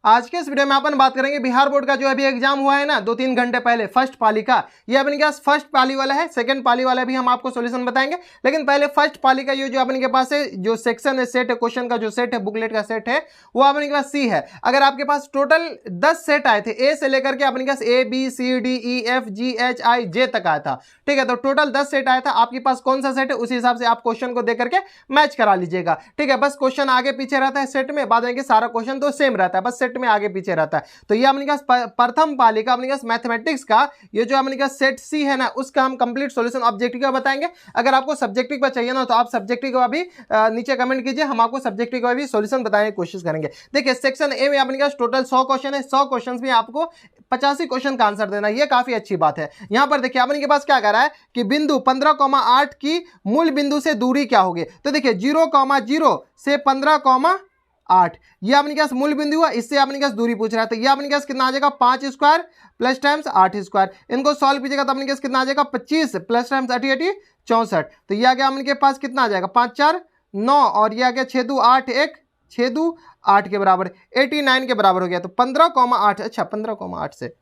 आज के इस वीडियो में अपन बात करेंगे बिहार बोर्ड का जो अभी एग्जाम हुआ है ना 2-3 घंटे पहले फर्स्ट पाली का। ये अपने के पास फर्स्ट पाली वाला है, सेकंड पाली वाला भी हम आपको सॉल्यूशन बताएंगे, लेकिन पहले फर्स्ट पाली का ये जो अपने के पास है जो सेक्शन है, सेट है, क्वेश्चन का जो सेट है, बुकलेट का सेट है, वो अपने के पास सी है। अगर आपके पास टोटल 10 सेट आए थे ए से लेकर के अपने के पास A B C D E F G H I J तक आया था, ठीक है। तो टोटल 10 सेट आया था, आपके पास कौन सा सेट है उसी हिसाब से आप क्वेश्चन को देख करके मैच करा लीजिएगा, ठीक है। बस क्वेश्चन आगे पीछे रहता है सेट में, बाद में सारा क्वेश्चन तो सेम रहता है, बस सेट में आगे पीछे रहता है। तो ये अपने पास प्रथम पाली का अपने पास मैथमेटिक्स का ये जो अपने पास सेट सी है ना, उसका हम कंप्लीट सॉल्यूशन ऑब्जेक्टिव का बताएंगे। अगर आपको सब्जेक्टिव का चाहिए ना तो आप सब्जेक्टिव का भी नीचे कमेंट कीजिए, हम आपको सब्जेक्टिव का भी सॉल्यूशन बताने की कोशिश करेंगे। देखिए सेक्शन ए में अपने पास टोटल 100 क्वेश्चन है, 100 क्वेश्चन में आपको 85 क्वेश्चन का आंसर देना, ये काफी अच्छी बात है। यहां पर देखिए अपने के पास क्या कह रहा है कि बिंदु 15,8 की मूल बिंदु से दूरी क्या होगी। तो देखिए 0,0 से 15,8 ये अपने पास मूल बिंदु हुआ, इससे अपने पास दूरी पूछ रहा है। तो ये अपने पास कितना आ जाएगा 5 स्क्वायर प्लस टाइम्स 8 स्क्वायर, इनको सॉल्व कीजिएगा तो अपने पास कितना आ जाएगा 25 प्लस टाइम्स 8 64। तो ये आ गया अपने पास कितना आ जाएगा 5 4 9 और ये आ गया 6 2 8 1 6 2 8 के बराबर 89 के बराबर हो गया। तो 15,8 अच्छा 15,8 से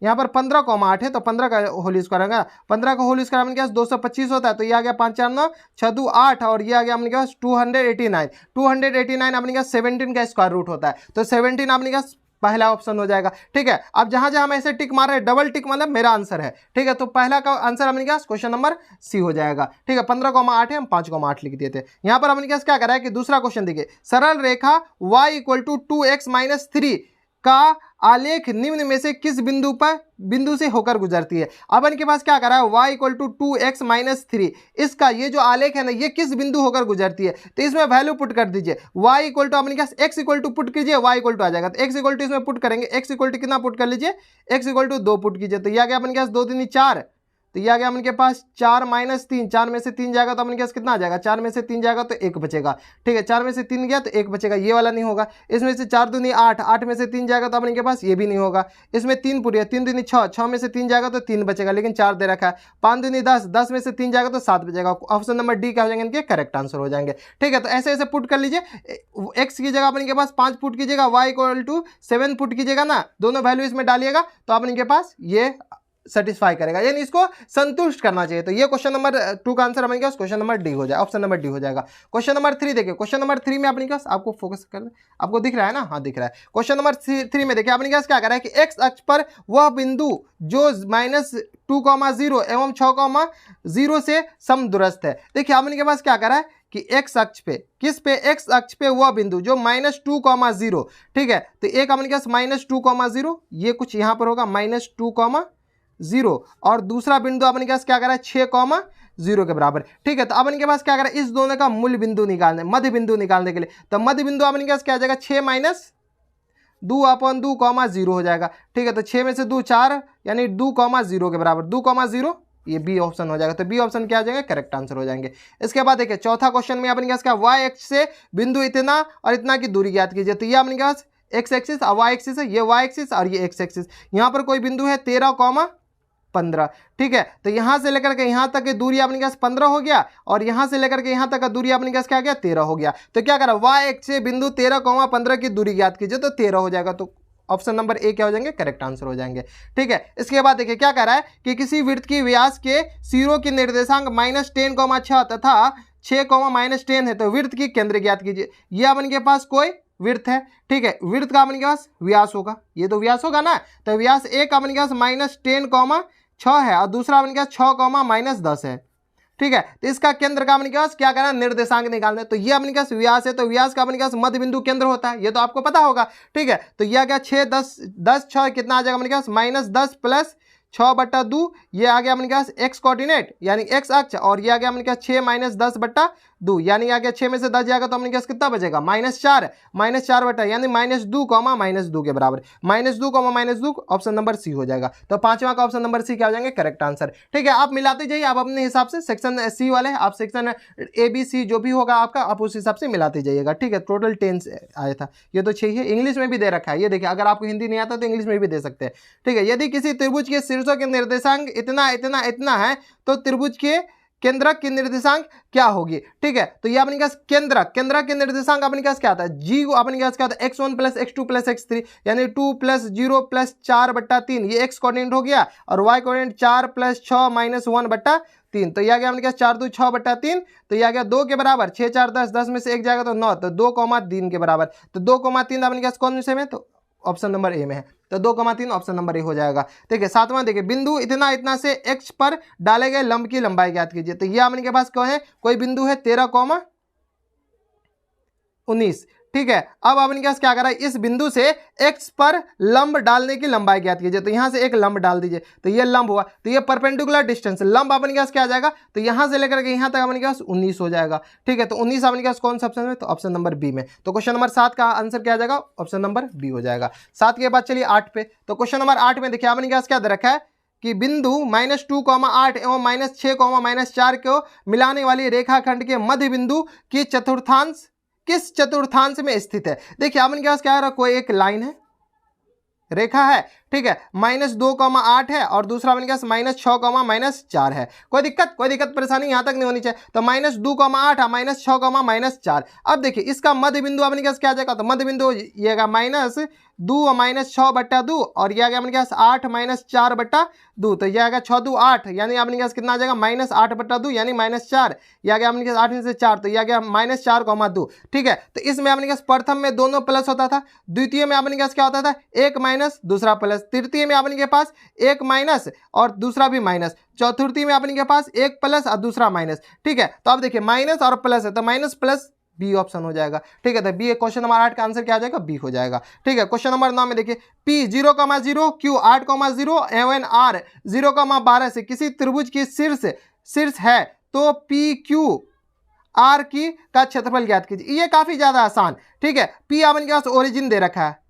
यहाँ पर 15,8 है तो 15 का होल स्क्वायर होगा, 15 का होल स्क्वायर अपने पास 225 होता है। तो ये आ गया 5 4 9 6 2 8 और ये आ गया अपने पास 289 अपने पास 17 का स्क्वायर रूट होता है। तो 17 अपने पास पहला ऑप्शन हो जाएगा, ठीक है। अब जहां जहां हम ऐसे टिक मार रहे हैं डबल टिक मतलब मेरा आंसर है, ठीक है। तो पहला का आंसर अपने पास क्वेश्चन नंबर सी हो जाएगा, ठीक है। 15,8 है, हम 5,8 लिख दिए थे। यहां पर अपने पास क्या कर रहा है कि दूसरा क्वेश्चन देखिए, सरल रेखा y = 2x - 3 का आलेख निम्न में से किस बिंदु से होकर गुजरती है। अब इनके पास क्या कर रहा है y = 2x - 3, इसका ये जो आलेख है ना ये किस बिंदु होकर गुजरती है। तो इसमें वैल्यू पुट कर दीजिए, y = अपने पास x = पुट कीजिए, y = आ जाएगा। तो x = इसमें पुट करेंगे, x = कितना पुट कर लीजिए, x = 2 पुट कीजिए। तो ये आ गया अपने पास 2 3 4, तो ये आ गया अपने पास 4 - 3, 4 में से 3 जाएगा तो अपने पास कितना आ जाएगा, 4 में से 3 जाएगा तो 1 बचेगा, ठीक है। 4 में से 3 गया तो 1 बचेगा, ये वाला नहीं होगा। इसमें से 4 दूनी 8, 8 में से 3 जाएगा तो अपने पास ये भी नहीं होगा। इसमें 3 पूरी है, 3 दूनी 6, 6 में से 3 जाएगा तो 3 बचेगा, लेकिन 4 दे रखा है। 5 दूनी 10, 10 में से 3 जाएगा तो 7 बचेगा। ऑप्शन नंबर डी क्या हो जाएंगे, इनके करेक्ट आंसर हो जाएंगे, ठीक है। तो ऐसे ऐसे पुट कर लीजिए, एक्स की जगह अपने के पास 5 पुट कीजिएगा, y = 7 पुट कीजिएगा ना, दोनों वैल्यू इसमें डालिएगा तो अपने के पास ये सेटिस्फाई करेगा, यानी इसको संतुष्ट करना चाहिए। तो ये क्वेश्चन नंबर 2 का आंसर बन गया, क्वेश्चन नंबर डी हो जाए, ऑप्शन नंबर डी हो जाएगा। क्वेश्चन नंबर 3 देखिए, क्वेश्चन नंबर 3 में अपने पास आपको फोकस कर, आपको दिख रहा है ना, हाँ दिख रहा है। क्वेश्चन नंबर 3 में देखिए अपने पास क्या कर रहा है कि एक्स अक्ष पर वह बिंदु जो -2,0 एवं 6,0 से समदूरस्थ है। देखिए अपने के पास क्या कर रहा है कि एक्स अक्ष पे, किस पे, एक्स अक्ष पे वह बिंदु जो -2,0, ठीक है। तो एक अपने पास -2,0 ये कुछ यहाँ पर होगा -2,0 और दूसरा बिंदु अपने पास क्या कर रहा है 6,0 के बराबर, ठीक है। तो अब इनके पास क्या कर रहा है इस दोनों का मूल बिंदु निकालने, मध्य बिंदु निकालने के लिए। तो मध्य बिंदु अपने पास क्या आ जाएगा 6 - 2/2,0 हो जाएगा, ठीक है। तो 6 में से 2 4 यानी 2,0 के बराबर, 2,0 ये बी ऑप्शन हो जाएगा। तो बी ऑप्शन क्या आ जाएगा, करेक्ट आंसर हो जाएंगे। इसके बाद देखिए चौथा क्वेश्चन में अपने पास क्या y एक्सिस से बिंदु इतना और इतना की दूरी ज्ञात कीजिए। तो ये अपने पास x एक्सिस और y एक्सिस है, ये y एक्सिस और ये x एक्सिस। यहाँ पर कोई बिंदु है 13,15, ठीक है। तो यहाँ से लेकर के यहाँ तक की दूरी अपने पास 15 हो गया और यहाँ से लेकर के यहाँ तक का दूरी अपने पास क्या गया 13 हो गया। तो क्या करा y एक्सिस से बिंदु 13,15 की दूरी ज्ञात कीजिए, तो 13 हो जाएगा। तो ऑप्शन नंबर ए क्या हो जाएंगे, करेक्ट आंसर हो जाएंगे, ठीक है। इसके बाद देखिए क्या कह रहा है कि किसी वृत्त की व्यास के सिरों की निर्देशांक -10,6 तथा 6, -10 है, तो वृत्त की केंद्र ज्ञात कीजिए। यह अपने के पास कोई वृत्त है, ठीक है। वृत्त का अपने के पास व्यास होगा, ये तो व्यास होगा ना। तो व्यास एक अपने के पास -10,6 है और दूसरा अपने के पास 6, -10 है, ठीक है। तो इसका केंद्र का अपने के पास क्या करना, निर्देशांक निकालना है। तो ये अपने के पास व्यास है, तो व्यास का अपने के पास मध्य बिंदु केंद्र होता है, ये तो आपको पता होगा, ठीक है। तो यह क्या 6 10 10 6 कितना आ जाएगा अपने के पास -10 प्लस 6/2, ये आ गया अपने पास x कोऑर्डिनेट यानी x अक्ष, और ये आ गया अपने पास 6 - 10/2 यानी आ गया 6 में से 10 जाएगा तो अपने पास कितना बचेगा -4 बटा यानी -2 के बराबर, -2 ऑप्शन नंबर सी हो जाएगा। तो पांचवा का ऑप्शन नंबर सी क्या हो जाएंगे, करेक्ट आंसर, ठीक है। आप मिलाते जाइए, आप अपने हिसाब से सेक्शन सी वाले आप सेक्शन ए बी सी जो भी होगा आपका आप उस हिसाब से मिलाते जाइएगा, ठीक है। टोटल 10 आया था, ये तो 6 है। इंग्लिश में भी दे रखा है, ये देखिए अगर आपको हिंदी नहीं आता तो इंग्लिश में भी दे सकते हैं, ठीक है। यदि किसी त्रिभुज के शीर्षों के निर्देशांक इतना है तो त्रिभुज के केंद्रक की निर्देशांक क्या होगी। ठीक है, तो ये अपने पास केंद्रक की निर्देशांक अपने पास क्या आता है, जी को अपने पास क्या आता है x1 plus x2 plus x3 यानी 2 प्लस 0 प्लस 4/3, ये x कोऑर्डिनेट हो गया और y कोऑर्डिनेट 4 प्लस 6 माइनस 1/3, तो ये आ गया अपने पास 4 2 6/3, तो ये आ गया 2 के बराबर, 6 4 10, 10 में से 1 जाएगा तो 9, तो 2,3 के बराबर, तो 2,3 अपने पास कौन से में, तो ऑप्शन नंबर ए में है, तो 2,3 ऑप्शन नंबर ए हो जाएगा। देखिए सातवां, देखिए बिंदु इतना इतना से x पर डाले गए लंब की लंबाई ज्ञात कीजिए, तो ये अपने के पास क्या है, कोई बिंदु है 13,19। ठीक है, अब अपने पास क्या करा है, इस बिंदु से x पर लंब डालने की लंबाई ज्ञात कीजिए, तो यहां से एक लंब डाल दीजिए, तो ये लंब हुआ, तो ये परपेंडिकुलर डिस्टेंस लंब अपने पास क्या आ जाएगा, तो यहां से लेकर के यहां तक अपने पास 19 हो जाएगा। ठीक है, तो 19 अपने पास कौन सा ऑप्शन में, तो ऑप्शन नंबर बी में, तो क्वेश्चन नंबर 7 का आंसर क्या आ जाएगा, ऑप्शन नंबर बी हो जाएगा। 7 के बाद चलिए 8 पे, तो क्वेश्चन नंबर 8 में देखिए अपने पास क्या दे रखा है कि बिंदु -2,8 एवं -6,4 को मिलाने वाली रेखाखंड के मध्य बिंदु की चतुर्थांश किस चतुर्थांश में स्थित है। देखिए अपने पास क्या है, कोई एक लाइन है, रेखा है, ठीक है, -2,8 है और दूसरा अपने पास -6,-4 है। कोई दिक्कत परेशानी यहां तक नहीं होनी चाहिए, तो -2,8 -6,-4। अब देखिए इसका मध्य बिंदु अपने पास क्या आ जाएगा, तो मध्य बिंदु ये -2 -6/2 और ये आ गया अपने पास 8 -4/2, तो ये आ गया 6 2 8, यानी अपने पास कितना आ जाएगा -8/2 यानी -4, ये आ गया अपने पास 8 में से 4, तो ये आ गया -4,2। ठीक है, तो इसमें अपने पास प्रथम में दोनों प्लस होता था, द्वितीय में अपने पास क्या होता था, एक माइनस दूसरा प्लस, तृतीय में अपने के पास एक माइनस और दूसरा भी माइनस, चतुर्थी में अपने के पास एक प्लस और दूसरा माइनस। ठीक है, तो अब देखिए माइनस और प्लस है, तो माइनस प्लस बी ऑप्शन हो जाएगा। ठीक है, तो बी क्वेश्चन नंबर 8 का आंसर क्या आ जाएगा, बी हो जाएगा। ठीक है, क्वेश्चन नंबर 9 में देखिए P 0,0 Q 8,0 एवं R 0,12 से किसी त्रिभुज की शीर्ष है, तो PQ R की का क्षेत्रफल ज्ञात कीजिए। ये काफी ज्यादा आसान। ठीक है, P आपने के पास ओरिजिन दे रखा है,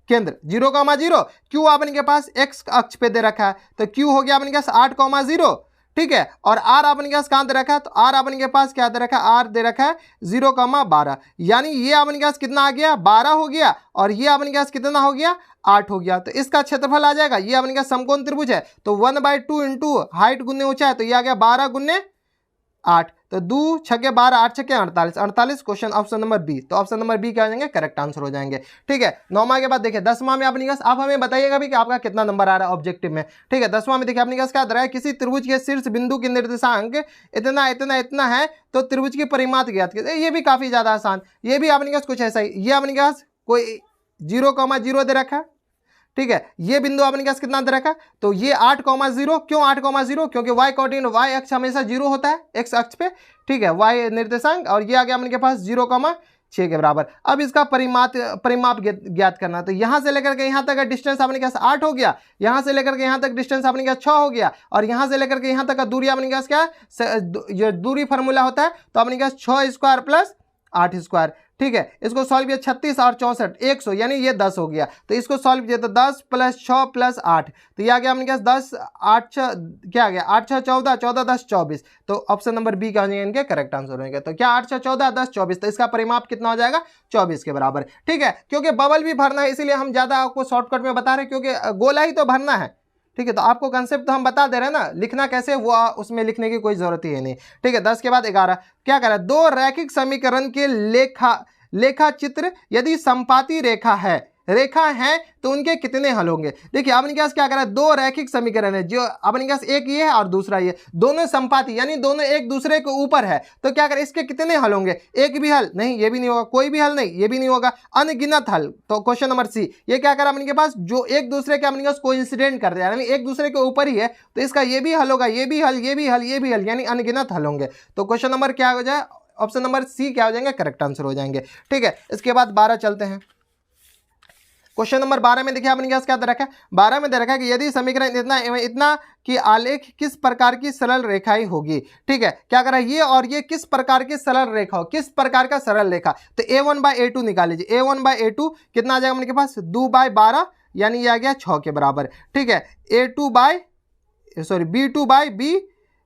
केंद्र 0,0, Q आपने के पास x अक्ष पे दे रखा है, तो Q हो गया अपने के पास 8,0। ठीक है, और R आपने के पास कहां दे रखा है, तो R आपने के पास क्या दे रखा है, R दे रखा है 0,12, यानी ये आपने के पास कितना आ गया 12 हो गया और ये आपने के पास कितना हो गया 8 हो गया, तो इसका क्षेत्रफल आ जाएगा, ये अपने का समकोण त्रिभुज है, तो 1/2 इंटू हाइट गुने ऊंचाई, तो ये आ गया 12 गुने 8, तो 2 6 12 8 6 48 क्वेश्चन ऑप्शन नंबर बी, तो ऑप्शन नंबर बी क्या हो जाएंगे, करेक्ट आंसर हो जाएंगे। ठीक है, 9वां के बाद देखिए 10वां में अपने पास, आप हमें बताइएगा भी कि आपका कितना नंबर आ रहा है ऑब्जेक्टिव में। ठीक है, 10वां में देखिए अपने पास क्या दे रहा है, किसी त्रिभुज के शीर्ष बिंदु की निर्देशांक इतना इतना इतना है, तो त्रिभुज की परिमाप ज्ञात कीजिए। ये भी काफी ज्यादा आसान, ये भी अपने पास कुछ ऐसा ही, ये अपने पास कोई 0,0 दे रखा है। ठीक है, ये बिंदु आपने पास कितना दे रखा है, तो ये 8,0, क्यों 8,0, क्योंकि y कोऑर्डिनेट y अक्ष हमेशा 0 होता है x अक्ष पे। ठीक है, y निर्देशांक, और ये आ गया अपने पास 0,6 के बराबर। अब इसका परिमाप ज्ञात करना, तो यहां से लेकर के यहां तक का डिस्टेंस अपने पास 8 हो गया, यहां से लेकर के यहां तक डिस्टेंस अपने पास 6 हो गया, और यहां से लेकर के यहां तक का दूरी अपने पास क्या है, जो दूरी फार्मूला होता है, तो अपने पास 6 स्क्वायर प्लस 8 स्क्वायर। ठीक है, इसको सॉल्व किया 36 और 64 100, यानी ये 10 हो गया, तो इसको सॉल्व किया तो 10 प्लस 6 प्लस 8, तो ये आ गया अपने पास 10 8 6 क्या आ गया 8 6 14 14 10 24, तो ऑप्शन नंबर बी का हो जाएगा इनके करेक्ट आंसर होंगे। तो क्या 8 6 14 10 24, तो इसका परिमाप कितना हो जाएगा 24 के बराबर। ठीक है, क्योंकि बबल भी भरना है इसीलिए हम ज्यादा आपको शॉर्टकट में बता रहे हैं, क्योंकि गोला ही तो भरना है। ठीक है, तो आपको कंसेप्ट तो हम बता दे रहे हैं ना, लिखना कैसे वो उसमें लिखने की कोई जरूरत ही है नहीं। ठीक है, 10 के बाद 11 क्या करा, दो रैखिक समीकरण के लेखा चित्र यदि समपाती रेखा है तो उनके कितने हल होंगे। देखिए अपने पास क्या करा, दो रैखिक समीकरण है, जो अपने पास एक ये है और दूसरा ये, दोनों समपाती यानी दोनों एक दूसरे के ऊपर है, तो क्या करें इसके कितने हल होंगे, एक भी हल नहीं, ये भी नहीं होगा, कोई भी हल नहीं, ये भी नहीं होगा, अनगिनत हल। तो क्वेश्चन नंबर सी, ये क्या करा अपने पास, जो एक दूसरे के अपने पास कोइंसिडेंट कर दिया, यानी एक दूसरे के ऊपर ही है, तो इसका ये भी हल होगा, ये भी हल, ये भी हल, ये भी हल, यानी अनगिनत हल होंगे। तो क्वेश्चन नंबर क्या हो जाए, ऑप्शन नंबर सी क्या हो जाएंगे, करेक्ट आंसर हो जाएंगे। ठीक है, इसके बाद 12 चलते हैं। क्वेश्चन नंबर 12 में देखिए अपने पास क्या दे रखा है, 12 में दे रखा है कि यदि समीकरण इतना एवं इतना की आलेख किस प्रकार की सरल रेखाएं होगी। ठीक है, क्या करा, ये और ये किस प्रकार की सरल रेखा हो, किस प्रकार का सरल रेखा, तो a1/a2 निकाल लीजिए, a1/a2 कितना आ जाएगा अपने के पास 2/12, यानी ये आ गया 6 के बराबर। ठीक है, b2/b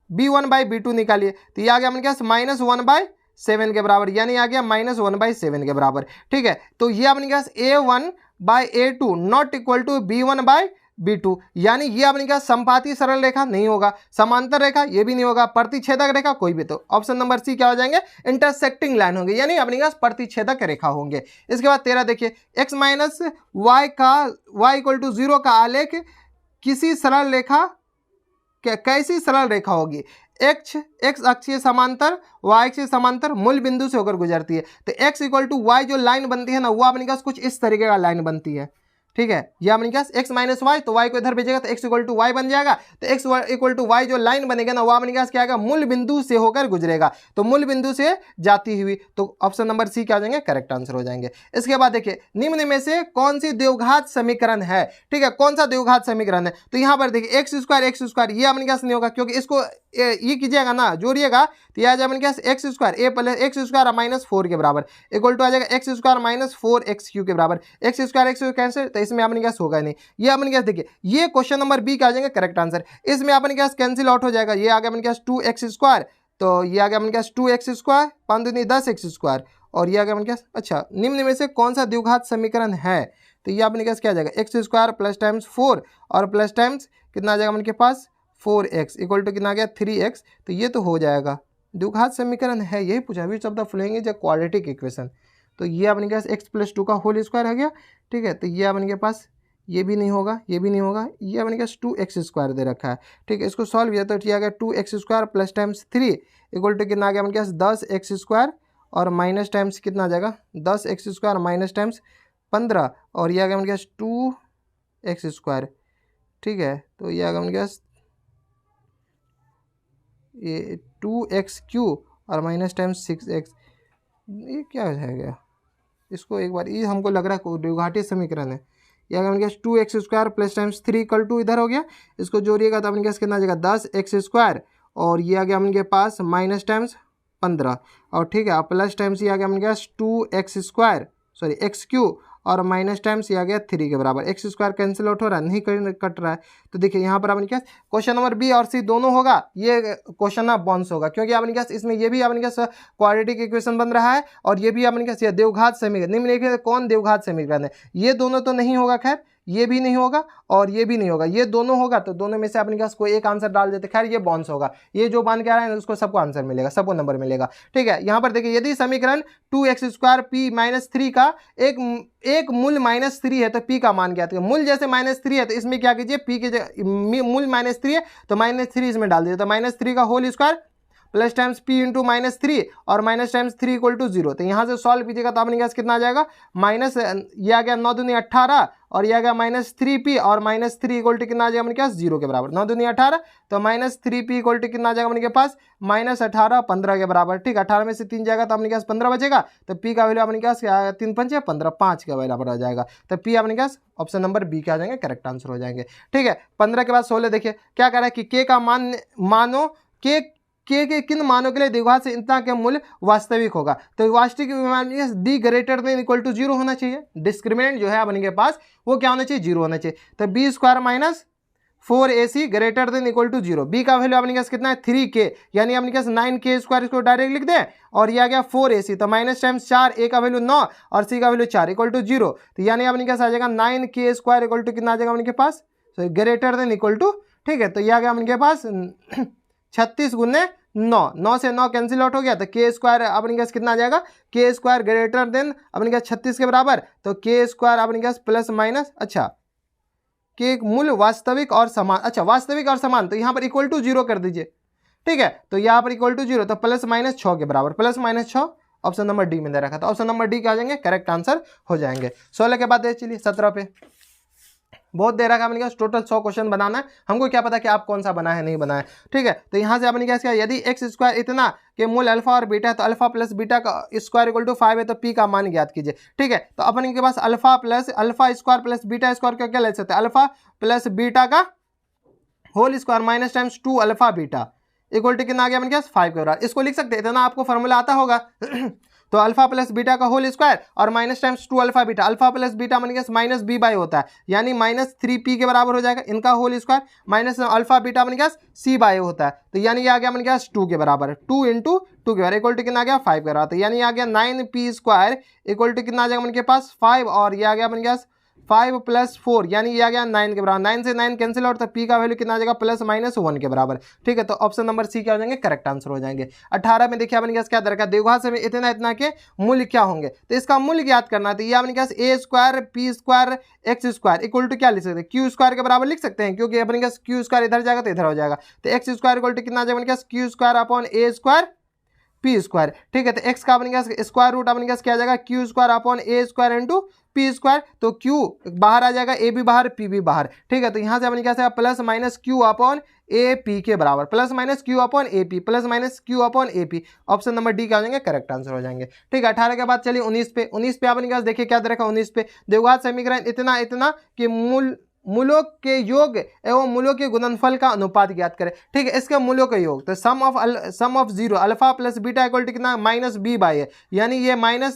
b1/b2 निकालिए, तो ये आ गया अपने पास -1/7 के बराबर, यानी आ गया -1/7 के बराबर। ठीक है, तो ये अपने पास a1/a2 not equal to b1/b2 B2, यानी ये अपने क्या समपाती सरल रेखा नहीं होगा, समांतर रेखा ये भी नहीं होगा, प्रतिच्छेदक रेखा कोई भी। तो ऑप्शन नंबर सी क्या हो जाएंगे, इंटरसेक्टिंग लाइन होंगे, यानी अपने क्या प्रतिच्छेदक रेखा होंगे। इसके बाद 13 देखिए, x माइनस वाई का y इक्वल टू 0 का आलेख किसी सरल रेखा कैसी सरल रेखा होगी, x अक्षीय समांतर y अक्षीय समांतर मूल बिंदु से होकर गुजरती है। तो x इक्वल टू वाई जो लाइन बनती है ना, वो अपने पास कुछ इस तरीके का लाइन बनती है, ठीक है। ये अपने पास x माइनस वाई, तो y को इधर भेजेगा तो x इक्वल टू वाई बन जाएगा। तो x इक्वल टू वाई जो लाइन बनेगा ना, वो अपने पास क्या आएगा, मूल बिंदु से होकर गुजरेगा, तो मूल बिंदु से जाती हुई, तो ऑप्शन नंबर सी क्या हो जाएंगे, करेक्ट आंसर हो जाएंगे। इसके बाद देखिए, निम्न में से कौन सी द्विघात समीकरण है, ठीक है, कौन सा द्विघात समीकरण है। तो यहाँ पर देखिए एक्स स्क्वायर ये अपने पास नहीं होगा, क्योंकि इसको ये कीजिएगा ना, जोड़िएगा तो यह आ जाएगा अपने पास एक्स स्क्वायर ए प्लस एक्स स्क्वायर माइनस 4 के बराबर इक्वल टू आ जाएगा एक्स स्क्वायर माइनस 4x³ के बराबर। एक्स स्क्वायर कैंसिल, तो इसमें अपने पास होगा नहीं। ये अपने पास देखिए, ये क्वेश्चन नंबर बी का आ जाएगा करेक्ट आंसर। इसमें अपने पास कैंसिल आउट हो जाएगा, ये आ गया अपने पास 2x², तो ये आ गया अपने पास 2x², 5 दूनी 10x², और ये आ गया अपने पास। अच्छा, निम्न में से कौन सा द्विघात समीकरण है, तो ये अपने पास क्या आ जाएगा, एक्स स्क्वायर प्लस टाइम्स 4 और प्लस टाइम्स कितना आ जाएगा अपने पास 4x इक्वल टू कितना आ गया 3x। तो ये तो हो जाएगा, द्विघात समीकरण है, यही पूछा विच of the following is a quadratic equation. तो ये अपने पास x प्लस 2 का होल स्क्वायर आ गया, ठीक है। तो ये अपने के पास ये भी नहीं होगा, ये भी नहीं होगा, ये अपने पास 2x² दे रखा है, ठीक है। इसको सॉल्व किया तो ये आ गया 2x² plus times 3 equal to कितना आ गया अपने पास 10x² और माइनस टाइम्स कितना आ जाएगा 10x² माइनस टाइम्स 15, और ये आ गया अपने पास 2x², ठीक है। तो ये आ गया अपने पास ये 2x³ और माइनस टाइम्स 6x, ये क्या हो जाएगा, इसको एक बार, ये हमको लग रहा है द्विघाती समीकरण है। ये अगर अपने पास 2x² plus times 3 equal to इधर हो गया, इसको जोड़िएगा तो अपने पास कितना आ जाएगा 10x², और ये आ गया अपने पास माइनस टाइम्स 15, और ठीक है प्लस टाइम्स ये आ गया अपने पास 2x² और माइनस टाइम्स ये आ गया 3 के बराबर। x² कैंसिल आउट हो रहा है, नहीं कट रहा है। तो देखिए यहाँ पर अपने पास क्वेश्चन नंबर बी और सी दोनों होगा, ये क्वेश्चन ना बाउंस होगा, क्योंकि अपने पास इसमें ये भी अपने पास क्वाड्रेटिक इक्वेशन बन रहा है, और ये भी अपने पास द्विघात समीकरण। निम्नलिखित कौन द्विघात समीकरण है, ये दोनों तो नहीं होगा, खैर ये भी नहीं होगा और ये भी नहीं होगा, ये दोनों होगा, तो दोनों में से अपने पास कोई एक आंसर डाल देते, खैर ये बाउंस होगा। ये जो बन के आ रहा है उसको सबको आंसर मिलेगा, सबको नंबर मिलेगा, ठीक है। यहाँ पर देखिए, यदि समीकरण 2x² p-3 का एक मूल -3 है तो p का मान ज्ञात कीजिए। मूल जैसे -3 है तो इसमें क्या कीजिए, p के मूल -3 है तो -3 इसमें डाल दीजिए, तो -3 का whole square plus times p into -3 और माइनस टाइम्स 3 इक्वल टू 0। तो यहाँ से सॉल्व कीजिएगा तो अपने पास कितना आ जाएगा, माइनस ये आ गया 9 दूनी 18 और ये आ गया -3p और -3 इक्वल टू कितना आ जाएगा अपने पास 0 के बराबर। 9 दूनी 18 तो -3p इक्वल टू कितना आ जाएगा अपने पास -18 15 के बराबर, ठीक। 18 में से 3 जाएगा तो अपने पास 15 बचेगा, तो p का वैल्यू अपने पास 3 5 15 5 के बराबर आ जाएगा। तो p अपने पास ऑप्शन नंबर बी के आ जाएंगे, करेक्ट आंसर हो जाएंगे, ठीक है। 15 के बाद 16 देखिए क्या कह रहा है कि k का मान मानो k के किन मानों के लिए द्विघात से इतना के मूल्य वास्तविक होगा। तो वास्तविक D greater than equal to 0 होना चाहिए, डिस्क्रिमिनेंट जो है अपने के पास वो क्या होना चाहिए 0 होना चाहिए। तो b² - 4ac greater than equal to 0। b का वैल्यू अपने पास कितना है 3k, यानी अपने पास 9k² इसको डायरेक्ट लिख दें, और ये आ गया 4ac तो माइनस टाइम्स 4, a का वैल्यू 9 और c का वैल्यू 4 इक्वल टू 0। तो यानी अपने पास आ जाएगा 9k² इक्वल टू कितना आ जाएगा अपने के पास ग्रेटर देन इक्वल टू, ठीक है। तो ये आ गया अपने के पास 36 गुने 9 से 9 कैंसिल आउट हो गया, तो k² अपने पास कितना आ जाएगा k² ग्रेटर देन अपने पास 36 के बराबर, तो k² अपने पास प्लस माइनस, अच्छा के मूल वास्तविक और समान, अच्छा वास्तविक और समान, तो यहाँ पर इक्वल टू 0 कर दीजिए, ठीक है। तो यहाँ पर इक्वल टू 0 तो प्लस माइनस 6 के बराबर, plus minus 6 option number D में दे रखा था, ऑप्शन नंबर डी के आ जाएंगे, करेक्ट आंसर हो जाएंगे। 16 के बाद चलिए 17 पे, बहुत देर रखा अपने पास टोटल 100 क्वेश्चन बनाना है, हमको क्या पता कि आप कौन सा बना है नहीं बनाया, ठीक है। तो यहाँ से अपने क्या, यदि x² इतना के मूल अल्फा और बीटा है तो अल्फा प्लस बीटा का स्क्वायर इक्वल टू 5 है, तो p का मान ज्ञात कीजिए, ठीक है। तो अपने के पास alpha square plus beta square का क्या ले सकते हैं, अल्फा प्लस बीटा का whole square minus times 2 alpha beta equal to कितना आ गया अपने पास 5 के बराबर। इसको लिख सकते हैं, इतना आपको फॉर्मूला आता होगा तो अल्फा प्लस बीटा का होल स्क्वायर और minus times 2 alpha beta, alpha plus beta मन के माइनस b बाई होता है, यानी -3p के बराबर हो जाएगा इनका whole square, minus alpha beta मन के c बाई होता है, तो यानी ये आ गया मन के 2 के बराबर, 2 इंटू 2 के बराबर इक्वल टू कितना आ गया 5 के बराबर, तो यानी आ गया 9p² इक्वल टू कितना आ जाएगा मन के पास 5, और ये आ गया मन के 5 + 4 यानी ये आ गया 9 के बराबर। 9 से 9 कैंसिल आउट, तो पी का वैल्यू कितना आ जाएगा ±1 के बराबर। ठीक है, तो ऑप्शन नंबर सी क्या हो जाएंगे, करेक्ट आंसर हो जाएंगे। 18 में देखिए अपने पास क्या दरकार, द्विघात समय इतना इतना के मूल्य क्या होंगे, तो इसका मूल्य ज्ञात करना है। तो ये अपने पास a² p² x² equal to क्या लिख सकते हैं, q² के बराबर लिख सकते हैं, क्योंकि अपने पास q² इधर जाएगा तो इधर हो जाएगा। तो x² इक्वल टू कितना आ जाएगा अपने पास q² p²। ठीक है, तो x का अपने पास स्क्वायर रूट अपने पास क्या आ जाएगा q² a² p²। तो q बाहर आ जाएगा, a भी बाहर p भी बाहर। ठीक है, तो यहाँ से अपने क्या आएगा +-q/AP के बराबर, +-q/AP +-q/AP। Option number D क्या हो जाएंगे, करेक्ट आंसर हो जाएंगे। ठीक है, 18 के बाद चलिए 19 पे। 19 पे अपने पास देखिए क्या दे रखा है 19 पे, द्विघात समीकरण इतना इतना कि मूलों के योग एवं मूलों के गुणनफल का अनुपात ज्ञात करें। ठीक है, इसके मूलों का योग, तो sum of 0 alpha plus beta equal to कितना -b/a, यानी ये माइनस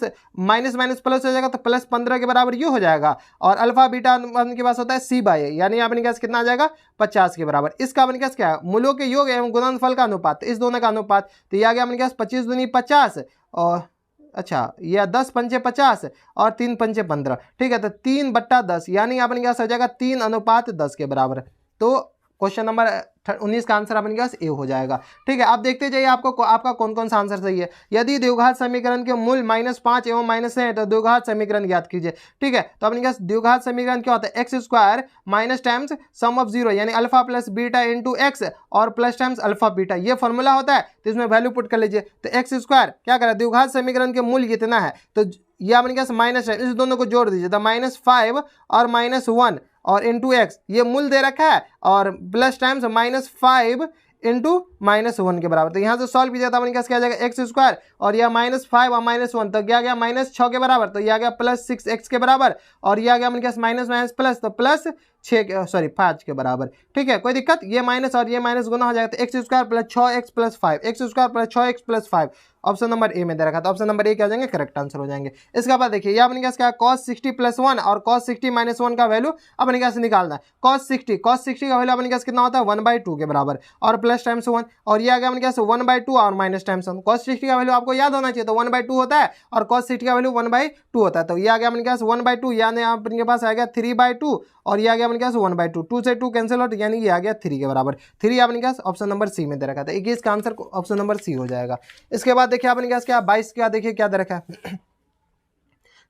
प्लस हो जाएगा तो +15 के बराबर ये हो जाएगा। और अल्फा बीटा के पास होता है c/a, यानी अपने पास कितना आ जाएगा 50 के बराबर। इसका अपने पास क्या है, मूलों के योग एवं गुणनफल का अनुपात, इस दोनों का अनुपात, तो ये आ गया अपने पास 25 दूनी 50 और अच्छा यह 10 पंचे 50 और 3 पंचे 15। ठीक है, तो 3/10 यानी अपने पास हो जाएगा 3:10 के बराबर। तो क्वेश्चन नंबर 19 का आंसर अपने पास ए हो जाएगा। ठीक है, आप देखते जाइए आपका कौन कौन सा आंसर सही है। यदि द्विघात समीकरण के मूल -5 एवं -6 है तो द्विघात समीकरण ज्ञात कीजिए। ठीक है, तो अपने पास द्विघात समीकरण क्या होता है, x² minus times some of 0 यानी alpha plus beta into x और प्लस टाइम्स अल्फा बीटा, ये फॉर्मूला होता है। तो इसमें वैल्यू पुट कर लीजिए। तो x² क्या करा, द्विघात समीकरण के मूल्य कितना है, तो ये अपने पास माइनस है, इस दोनों को जोड़ दीजिए, तो -5 और -1 और इंटू एक्स, ये मूल दे रखा है, और प्लस टाइम्स -5 इंटू -1 के बराबर। तो यहाँ से सॉल्व कीजिए तो अपने पास क्या आ जाएगा x² और यह -5 और -1, तो क्या गया -6 के बराबर, तो यह आ गया +6x के बराबर, और यह आ गया अपने पास माइनस प्लस, तो +5 के बराबर। ठीक है, कोई दिक्कत, ये माइनस और ये माइनस गुना हो जाएगा, तो x² + 6x + 5, x² + 6x + 5। Option number A में दे रखा था, ऑप्शन नंबर ए क्या हो जाएंगे, करेक्ट आंसर हो जाएंगे। इसके बाद देखिए ये अपने पास क्या है, cos 60 + 1 और cos 60 - 1 का वैल्यू अपने पास निकालना है। cos 60 का वैल्यू अपने पास कितना होता है 1/2 के बराबर, और प्लस टाइम्स 1, और ये आ गया अपने पास 1/2 और माइनस टाइम्स 1। cos 60 का वैल्यू आपको याद होना चाहिए, तो 1/2 होता है, और cos 60 का वैल्यू 1/2 होता है। तो ये आ गया अपने पास 1/2, यानी अपने पास आ गया 3/2, और ये आ गया अपने पास 1/2, 2 से 2 कैंसिल आउट, यानी ये आ गया 3 के बराबर। 3 अपने पास ऑप्शन नंबर सी में दे रखा था, 21 का आंसर ऑप्शन नंबर सी हो जाएगा। इसके बाद देखिए अपने पास क्या 22 का देखिए क्या दे रखा है,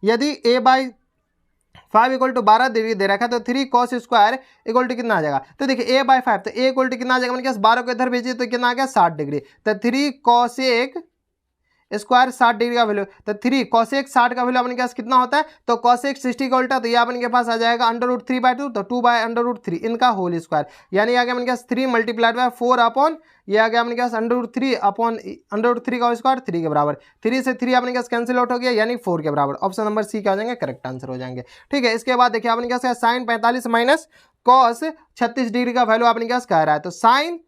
यदि a/5 = 12 डिग्री दे रखा है, तो 3 cos² इक्वल टू कितना आ जाएगा, तो देखिए a/5, तो a इक्वल टू कितना आ जाएगा अपने पास 12 को इधर भेजिए तो कितना आ गया 60 डिग्री, तो 3 cos² 60 डिग्री का वैल्यू, तो 3 cos 60 का वैल्यू अपने पास कितना होता है, तो cos 60 का उल्टा, तो ये अपने के पास आ जाएगा √3/2, तो 2/√3 इनका होल स्क्वायर, यानी आ गया अपने पास 3 × 4 अपॉन, ये आ गया अपने पास √3 अपॉन √3 का स्क्वायर 3 के बराबर। 3 से 3 अपने पास कैंसिल आउट हो गया, यानी 4 के बराबर। ऑप्शन नंबर सी क्या हो जाएंगे, करेक्ट आंसर हो जाएंगे। ठीक है, इसके बाद देखिए अपने पास sin 45 माइनस cos 36 डिग्री का वैल्यू अपने पास कह रहा है, तो sin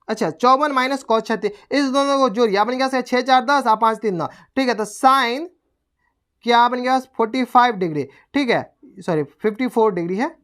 54 माइनस cos 36, इस दोनों को जोड़िए, अपने पास 6 4 10 और 5 3 9। ठीक है, तो साइन क्या अपने पास 45 डिग्री, ठीक है सॉरी 54 डिग्री है,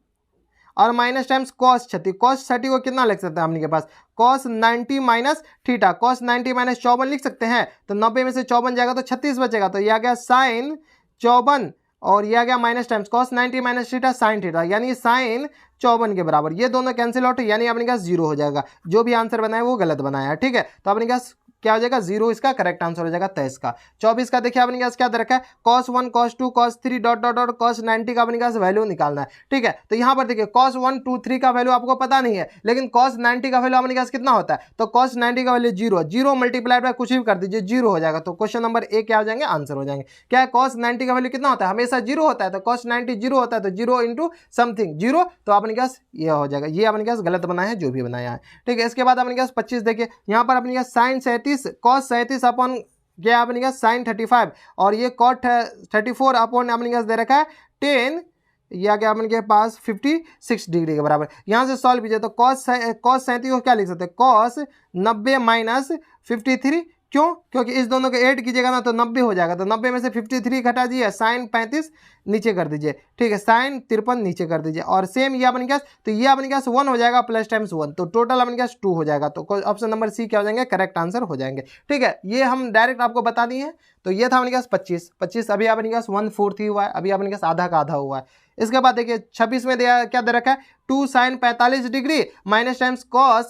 और माइनस टाइम्स cos 30, cos 30 को कितना लिख सकते हैं अपने के पास cos 90 minus theta, cos 90 minus 54 लिख सकते हैं, तो 90 में से 54 जाएगा तो 36 बचेगा, तो यह आ गया साइन 54, और यह आ गया minus times cos 90 minus theta sine theta, यानी साइन 54 के बराबर। ये दोनों कैंसिल आउट, यानी अपने पास 0 हो जाएगा। जो भी आंसर बनाया वो गलत बनाया है। ठीक है, तो अपने पास क्या हो जाएगा 0, इसका करेक्ट आंसर हो जाएगा 23 का। 24 का देखिए अपने पास क्या दे रखा है, cos 1 cos 2 cos 3 ... cos 90 का अपने पास वैल्यू निकालना है। ठीक है, तो यहाँ पर देखिए cos 1 2 3 का वैल्यू आपको पता नहीं है, लेकिन cos 90 का वैल्यू अपने पास कितना होता है, तो cos 90 का वैल्यू 0, 0 मल्टीप्लाइड बाय कुछ भी कर दीजिए 0 हो जाएगा। तो क्वेश्चन नंबर ए क्या हो जाएंगे, आंसर हो जाएंगे। क्या है, cos 90 का वैल्यू कितना होता है, हमेशा 0 होता है, तो cos 90 0 होता है, तो 0 इंटू समथिंग 0, तो अपने पास ये हो जाएगा। ये अपने पास गलत बनाया है जो भी बनाया है। ठीक है, इसके बाद अपने पास 25 देखिए, यहाँ पर अपने पास sin 37 cos 37 अपॉन क्या अपने पास sin 35, और ये cot 34 अपॉन अपने पास दे रखा है 10, या क्या अपने के पास 56 डिग्री के बराबर। यहाँ से सॉल्व कीजिए तो cos 37 को क्या लिख सकते हैं, cos 90 माइनस 53 क्यों? क्योंकि इस दोनों को ऐड कीजिएगा ना तो 90 हो जाएगा, तो 90 में से 53 घटा दीजिए, साइन 35 नीचे कर दीजिए, ठीक है, साइन 53 नीचे कर दीजिए, और सेम ये अपने पास, तो ये अपने पास 1 हो जाएगा प्लस टाइम्स 1, तो टोटल अपने पास 2 हो जाएगा, तो ऑप्शन नंबर सी क्या हो जाएंगे, करेक्ट आंसर हो जाएंगे। ठीक है, ये हम डायरेक्ट आपको बता दिए हैं। तो ये था अपने पास 25, अभी अपने पास 1/4 ही हुआ है, अभी अपने पास आधा का आधा हुआ है। इसके बाद देखिए 26 में दिया क्या दे रखा है, 2 sine 45 degree minus times cos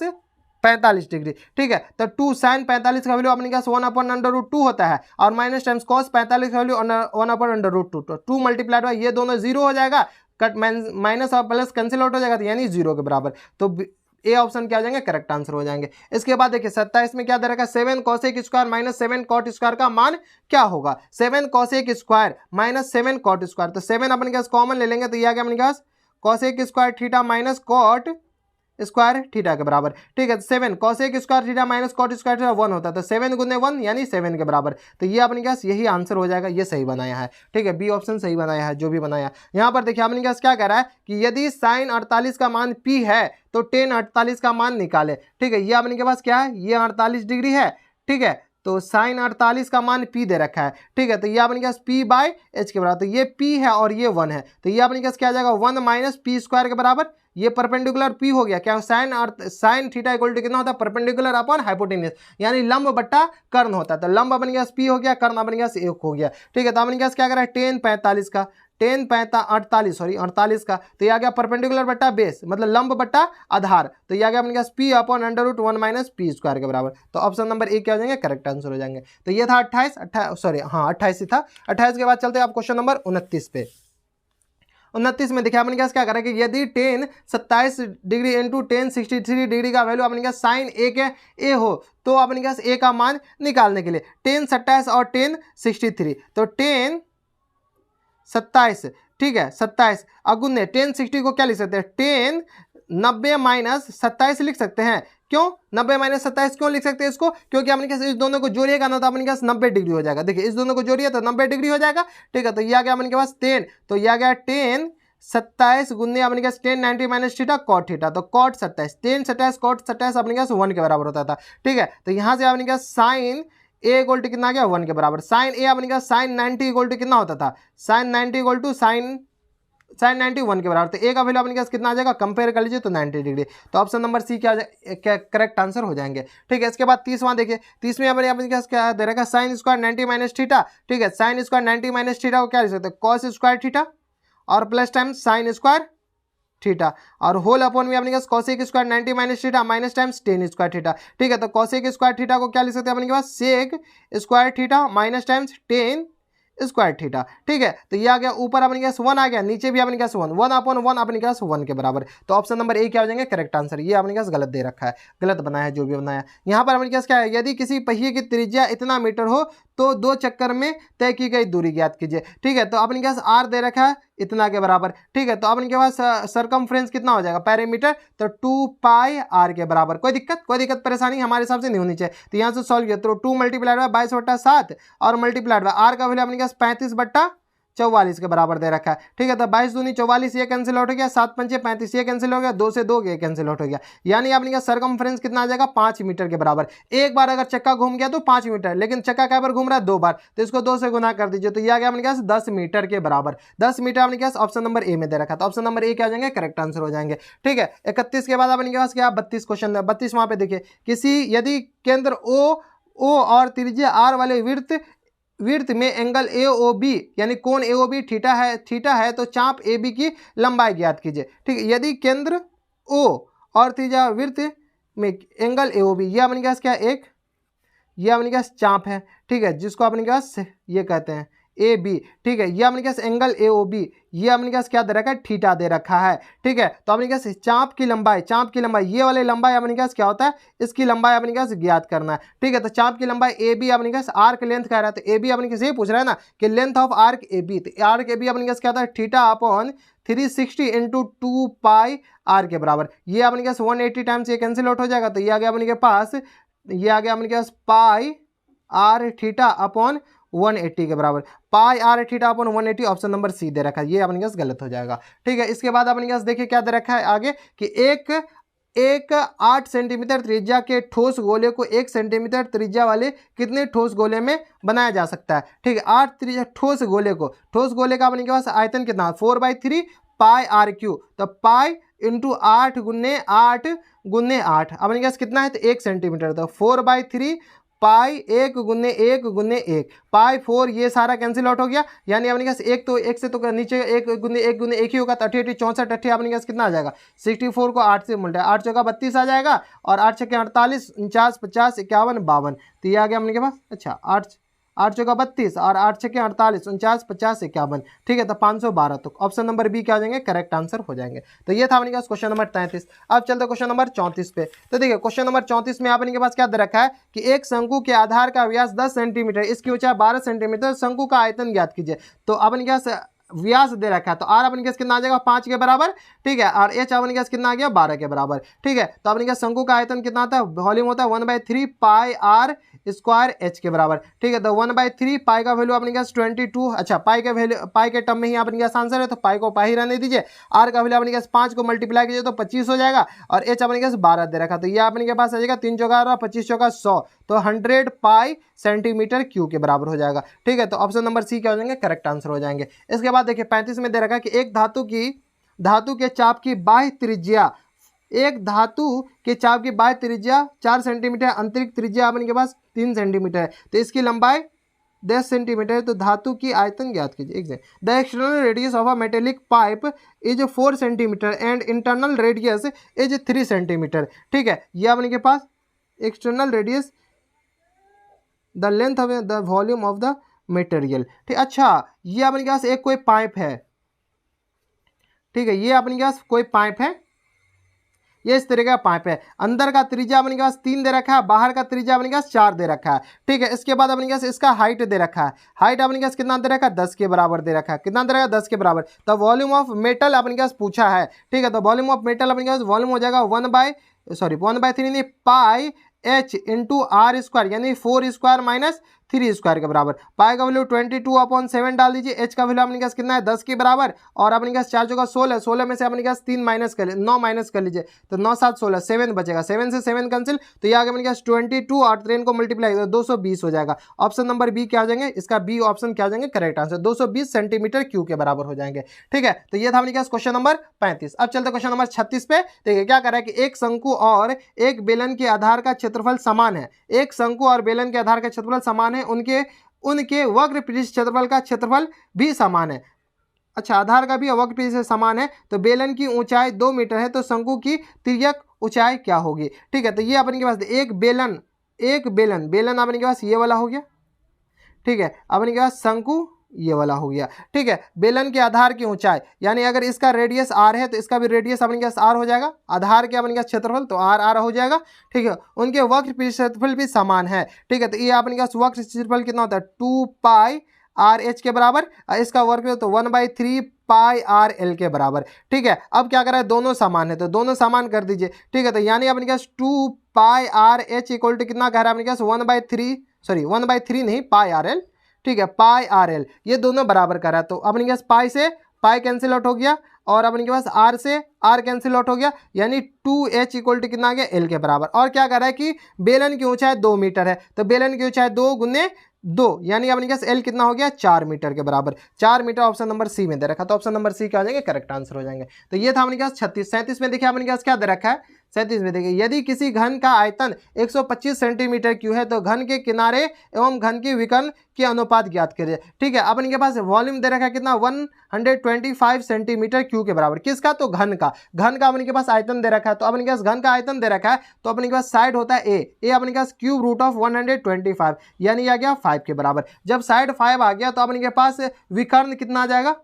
45 degree. ठीक है, तो 2 साइन 45 का वैल्यू अपने पास 1/√2 होता है, और माइनस टाइम्स कॉस 45 का वैल्यू 1/√2, तो 2 मल्टीप्लाइड बाय ये दोनों जीरो हो जाएगा, कट माइनस और प्लस कैंसिल आउट हो जाएगा, तो यानी जीरो के बराबर, तो ए ऑप्शन क्या हो जाएंगे, करेक्ट आंसर हो जाएंगे। इसके बाद देखिए 27 में क्या दे रखा है, 7 cosec square minus 7 cot square का मान क्या होगा। 7 cosec square minus 7 cot square, तो 7 अपने पास कॉमन ले लेंगे, तो यह आ गया अपने पास cosec square theta minus cot square theta के बराबर। ठीक है, 7 cosec square theta minus cot square theta 1 होता है, तो 7 गुने 1 यानी 7 के बराबर, तो ये अपने पास यही आंसर हो जाएगा, ये सही बनाया है। ठीक है, बी ऑप्शन सही बनाया है, जो भी बनाया। यहाँ पर देखिए अपने पास क्या कह रहा है कि यदि साइन 48 का मान पी है तो टेन 48 का मान निकाले। ठीक है, ये अपने के पास क्या है, ये 48 डिग्री है। ठीक है, तो साइन 48 का मान पी दे रखा है। ठीक है, तो ये अपने पास पी बाय एच के बराबर, तो ये पी है और ये 1 है, तो ये अपने पास क्या आ जाएगा 1 माइनस पी स्क्वायर के बराबर, ये परपेंडिकुलर पी हो गया, क्या साइन और साइन थीटा इक्वल टू कितना होता है, परपेंडिकुलर अपॉन हाइपोटेन्यूस, यानी लंब बट्टा कर्ण होता है, तो लंब अपने पास पी हो गया, कर्ण अपने पास 1 हो गया। ठीक है, तो अपने पास क्या करा है, टेन 45 का, टेन 48 का, तो ये आ गया परपेंडिकुलर बट्टा बेस, मतलब लंब बट्टा आधार, तो ये आ गया अपने पास P upon √1 minus P square के बराबर, तो ऑप्शन नंबर ए क्या हो जाएंगे, करेक्ट आंसर हो जाएंगे। तो ये था 28 ही था। 28 के बाद चलते हैं आप क्वेश्चन नंबर 29 पे। 29 में देखिए अपने पास क्या करें कि यदि ten 27 degree into ten 63 degree का वैल्यू अपने पास साइन ए के ए हो, तो अपने पास ए का मान निकालने के लिए टेन 27 और टेन 63, तो टेन 27, ठीक है 27 अगुने टेन 60 को क्या लिख सकते हैं, टेन 90 माइनस 27 लिख सकते हैं। क्यों 90 माइनस 27 क्यों लिख सकते हैं इसको, क्योंकि अपने पास इस दोनों को जोड़िएगा ना तो अपने पास 90 डिग्री हो जाएगा। देखिए इस दोनों को जोड़िए तो 90 डिग्री हो जाएगा। ठीक है, तो ये आ गया अपने पास 10, तो ये आ गया 10 27 गुने अपने पास 10 90 माइनस थीटा कॉट थीटा, तो कॉट 27, 10 27 कॉट 27 अपने पास 1 के बराबर होता था। ठीक है, तो यहाँ से अपने पास साइन ए इक्वल टू कितना आ गया 1 के बराबर, साइन ए अपने पास साइन 90 इक्वल टू कितना होता था, साइन 90 इक्वल टू साइन 90 1 के बराबर, तो ए का वैल्यू अपने पास कितना आ जाएगा, कंपेयर कर लीजिए तो 90 डिग्री, तो ऑप्शन नंबर सी क्या करेक्ट आंसर हो जाएंगे। ठीक है, इसके बाद 30वां देखिए, 30 में अपने पास क्या दे रखा है, साइन स्क्वायर 90 माइनस थीटा। ठीक है, साइन स्क्वायर 90 माइनस थीटा को क्या लिख सकते हैं, कॉस स्क्वायर थीटा और plus times sine square theta, और होल अपॉन में अपने पास cosec square 90 minus theta minus times tan square theta. ठीक है, तो कोसेक स्क्वायर थीटा को क्या लिख सकते हैं अपने पास, sec square theta minus times tan square theta. ठीक है, तो ये आ गया, ऊपर अपने पास 1 आ गया, नीचे भी अपने पास 1 अपॉन 1 अपने पास 1 के बराबर, तो ऑप्शन नंबर ए क्या हो जाएंगे, करेक्ट आंसर। ये अपने पास गलत दे रखा है, गलत बनाया है जो भी बनाया। यहाँ पर अपने पास क्या है, यदि किसी पहिए की त्रिज्या इतना मीटर हो तो 2 चक्कर में तय की गई दूरी ज्ञात कीजिए। ठीक है, तो अपने पास आर दे रखा है इतना के बराबर। ठीक है, तो अपने के पास सरकमफ्रेंस कितना हो जाएगा, पैरामीटर, तो 2 पाई आर के बराबर। कोई दिक्कत परेशानी हमारे हिसाब से नहीं होनी चाहिए, तो यहाँ से सॉल्व किया तो 2 मल्टीप्लाइड बाय 22/7 और मल्टीप्लाइड बाय आर का वैल्यू अपने पास 35/44 के बराबर दे रखा है। ठीक है, तो 22 दूनी 44 ये कैंसिल आउट हो गया, 7 पंचे 35 ये कैंसिल हो गया, 2 से 2 ये कैंसिल आउट हो गया, यानी अपने का सरकमफ्रेंस कितना आ जाएगा 5 मीटर के बराबर। एक बार अगर चक्का घूम गया तो 5 मीटर, लेकिन चक्का क्या बार घूम रहा है 2 बार, तो इसको 2 से गुना कर दीजिए, तो ये आ गया अपने पास 10 मीटर के बराबर। 10 मीटर अपने पास ऑप्शन नंबर ए में दे रखा है, तो ऑप्शन नंबर ए क्या हो जाएंगे, करेक्ट आंसर हो जाएंगे। ठीक है, 31 के बाद अपने पास क्या 32 क्वेश्चन है। 32 वहां पे देखिए, यदि केंद्र ओ और त्रिज्या आर वाले वृत्त में एंगल ए ओ बी यानी कोण ए ओ बी थीटा है तो चाप ए बी की लंबाई ज्ञात कीजिए। ठीक है, यदि केंद्र ओ और त्रिज्या वृत्त में एंगल ए ओ बी, यह अपने पास क्या ये अपने पास चाप है। ठीक है, जिसको अपने पास ये कहते हैं ए बी। ठीक है, ये अपने पास एंगल ए ओ बी, ये अपने पास क्या दे रखा है, थीटा दे रखा है। ठीक है, तो अपने पास चाप की लंबाई ये वाले लंबाई अपने पास क्या होता है, इसकी लंबाई अपने पास ज्ञात करना है। ठीक है, तो चाप की लंबाई ए बी अपने पास आर्क लेंथ कह रहा है, तो ए बी अपने पास ये पूछ रहा है ना कि length of arc A B, तो आर्क ए बी अपने पास क्या होता है, theta upon 360 into 2 pi R के बराबर। ये अपने पास 180 टाइम्स ये कैंसिल आउट हो जाएगा, तो ये आ गया अपने पास, ये आ गया अपने पास पाई आर थीटा अपॉन 180 के बराबर, pi R theta upon 180, option number C दे रखा है, ये अपने पास गलत हो जाएगा। ठीक है, इसके बाद अपने पास देखिए क्या दे रखा है आगे कि एक 8 सेंटीमीटर त्रिज्या के ठोस गोले को 1 सेंटीमीटर त्रिज्या वाले कितने ठोस गोले में बनाया जा सकता है। ठीक है, 8 त्रिज्या ठोस गोले का अपने के पास आयतन कितना, 4/3 पाई आर क्यू। तो पाई इंटू 8 गुने 8 गुने 8 अपने के पास कितना है, तो 1 सेंटीमीटर। तो 4/3 पाई 1 गुने 1 गुने 1 पाई 4, ये सारा कैंसिल आउट हो गया। यानी अपने पास एक तो एक से तो नीचे 1 गुने 1 ही होगा, तो 88 64 88 अपने पास कितना आ जाएगा, 64 को 8 से मल्टीप्लाई, 8 चौका 32 आ जाएगा, और 8 छक्के 48 49 50 51 52, तो ये आ गया अपने के पास। अच्छा, 8 चौका 32 और 8 छक्के 48 49 50 51, ठीक है, तो 512। तो ऑप्शन नंबर बी क्या हो जाएंगे, करेक्ट आंसर हो जाएंगे। तो ये था अपने पास क्वेश्चन नंबर 33। अब चलते क्वेश्चन नंबर 34 पे। तो देखिए क्वेश्चन नंबर 34 में अपने के पास क्या दे रखा है कि एक शंकु के आधार का व्यास 10 सेंटीमीटर, इसकी ऊंचाई 12 सेंटीमीटर, शंकु का आयतन ज्ञात कीजिए। तो अपने के पास व्यास दे रखा है, तो आर अपने कितना आ जाएगा, 5 के बराबर। ठीक है, और एच अपने कितना आ गया, 12 के बराबर। ठीक है, तो अपने शंकु का आयतन कितना आता है, वॉल्यूम होता है 1/3 पाई आर स्क्वायर एच के बराबर। ठीक है, तो 1/3 पाई का वैल्यू अपने 22। अच्छा, पाई के वैल्यू, पाई के टर्म में ही अपने आंसर है, तो पाई को पाई रहने दीजिए। आर का वैल्यू अपने 5 को मल्टीप्लाई कीजिए तो 25 हो जाएगा, और एच अपने 12 दे रखा, तो ये अपने के पास आ जाएगा 3 चौका 25 चौका 100, तो 100 पाई सेंटीमीटर क्यू के बराबर हो जाएगा। ठीक है, तो ऑप्शन नंबर सी क्या हो जाएंगे, करेक्ट आंसर हो जाएंगे। इसके बाद देखिए 35 में दे रखा है कि एक धातु के चाप की बाह्य त्रिज्या, एक धातु के चाप की बाह्य त्रिज्या 4 सेंटीमीटर, आंतरिक त्रिज्या अपने के पास 3 सेंटीमीटर है, तो इसकी लंबाई 10 सेंटीमीटर है। तो धातु की आयतन ज्ञात कीजिए। The external radius of a metallic pipe is 4 centimetre and internal radius is 3 centimetre. ठीक है, यह अपने के पास external radius, the length of the volume of the material. ठीक, अच्छा, ये अपने के पास एक कोई पाइप है। ठीक है, ये अपने के पास कोई पाइप है, ये इस तरह का पाइप है। अंदर का त्रिज्या अपने के पास 3 दे रखा है, बाहर का त्रिज्या अपने के पास 4 दे रखा है। ठीक है, इसके बाद अपने के पास इसका हाइट दे रखा है। हाइट अपने के पास कितना दे रखा है, 10 के बराबर दे रखा है। कितना दे रखा है, 10 के बराबर। तो वॉल्यूम ऑफ मेटल अपने के पास पूछा है। ठीक है, तो वॉल्यूम ऑफ मेटल अपने के पास वॉल्यूम हो जाएगा 1/3 नहीं, पाई एच इंटू आर स्क्वायर, यानी 4 स्क्वायर माइनस 3 स्क्वायर के बराबर। पाई का वैल्यू 22/7 डाल दीजिए। एच का वैल्यू अपने पास कितना है, 10 के बराबर, और अपने पास 4 चौका 16, 16 में से अपने पास 3 माइनस कर 9 माइनस कर लीजिए, तो 9 7 16, 7 बचेगा, 7 से 7 कैंसिल, तो ये आगे अपने पास 22 और 3 को मल्टीप्लाई तो 220 हो जाएगा। ऑप्शन नंबर बी क्या हो जाएंगे, इसका बी ऑप्शन क्या हो जाएंगे, करेक्ट आंसर, 220 सेंटीमीटर क्यू के बराबर हो जाएंगे। ठीक है, तो ये था अपने पास क्वेश्चन नंबर 35। अब चलते क्वेश्चन नंबर 36 पे। देखिए क्या कर रहा है कि एक शंकु और एक बेलन के आधार का क्षेत्रफल समान है। एक शंकु और बेलन के आधार का क्षेत्रफल समान है, उनके वक्र पृष्ठ क्षेत्रफल का क्षेत्रफल भी समान है। अच्छा, आधार का भी वक्र पृष्ठ से समान है, तो बेलन की ऊंचाई 2 मीटर है, तो शंकु की तिर्यक ऊंचाई क्या होगी। ठीक है, तो ये अपने के पास एक बेलन अपने के पास ये वाला हो गया। ठीक है, अपने के पास शंकु ये वाला हो गया। ठीक है, बेलन के आधार की ऊंचाई, यानी अगर इसका रेडियस आर है तो इसका भी रेडियस अपने के पास आर हो जाएगा। आधार के अपने के पास क्षेत्रफल तो आर हो जाएगा। ठीक है, उनके वक्र क्षेत्रफल भी समान है। ठीक है, तो ये अपने के पास वक्र क्षेत्रफल कितना होता है, 2 पाई आर एच के बराबर, इसका वर्ग तो 1/3 पाई आर एल के बराबर। ठीक है, अब क्या कर रहा है, दोनों समान है, तो दोनों समान कर दीजिए। ठीक है, तो यानी अपने के पास 2 pi R H equal to कितना कह रहा है अपने के पास 1/3 नहीं, पाई आर एल। ठीक है, पाई आर एल, ये दोनों बराबर कर रहा है, तो अपने के पास पाई से पाई कैंसिल आउट हो गया, और अपने के पास आर से आर कैंसिल आउट हो गया, यानी 2h इक्वल टू कितना आ गया, एल के बराबर। और क्या कर रहा है कि बेलन की ऊंचाई 2 मीटर है, तो बेलन की ऊंचाई 2 गुने 2, यानी अपने पास एल कितना हो गया, 4 मीटर के बराबर। 4 मीटर ऑप्शन नंबर सी में दे रखा, तो ऑप्शन नंबर सी क्या हो जाएंगे, करेक्ट आंसर हो जाएंगे। तो ये था अपने पास 36। 37 में देखिए अपने पास क्या दे रखा है, 37 में देखिए, यदि किसी घन का आयतन 125 सेंटीमीटर क्यू है, तो घन के किनारे एवं घन की विकर्ण के अनुपात ज्ञात करिए। ठीक है, अपने के पास वॉल्यूम दे रखा है कितना, 125 सेंटीमीटर क्यू के बराबर। किसका, तो घन का अपने के पास आयतन दे रखा है, तो अपने के पास घन का आयतन दे रखा है, तो अपने के पास साइड होता है ए अपने के पास क्यूब रूट ऑफ 125, यानी आ गया 5 के बराबर। जब साइड 5 आ गया तो अपने के पास विकर्ण कितना आ जाएगा,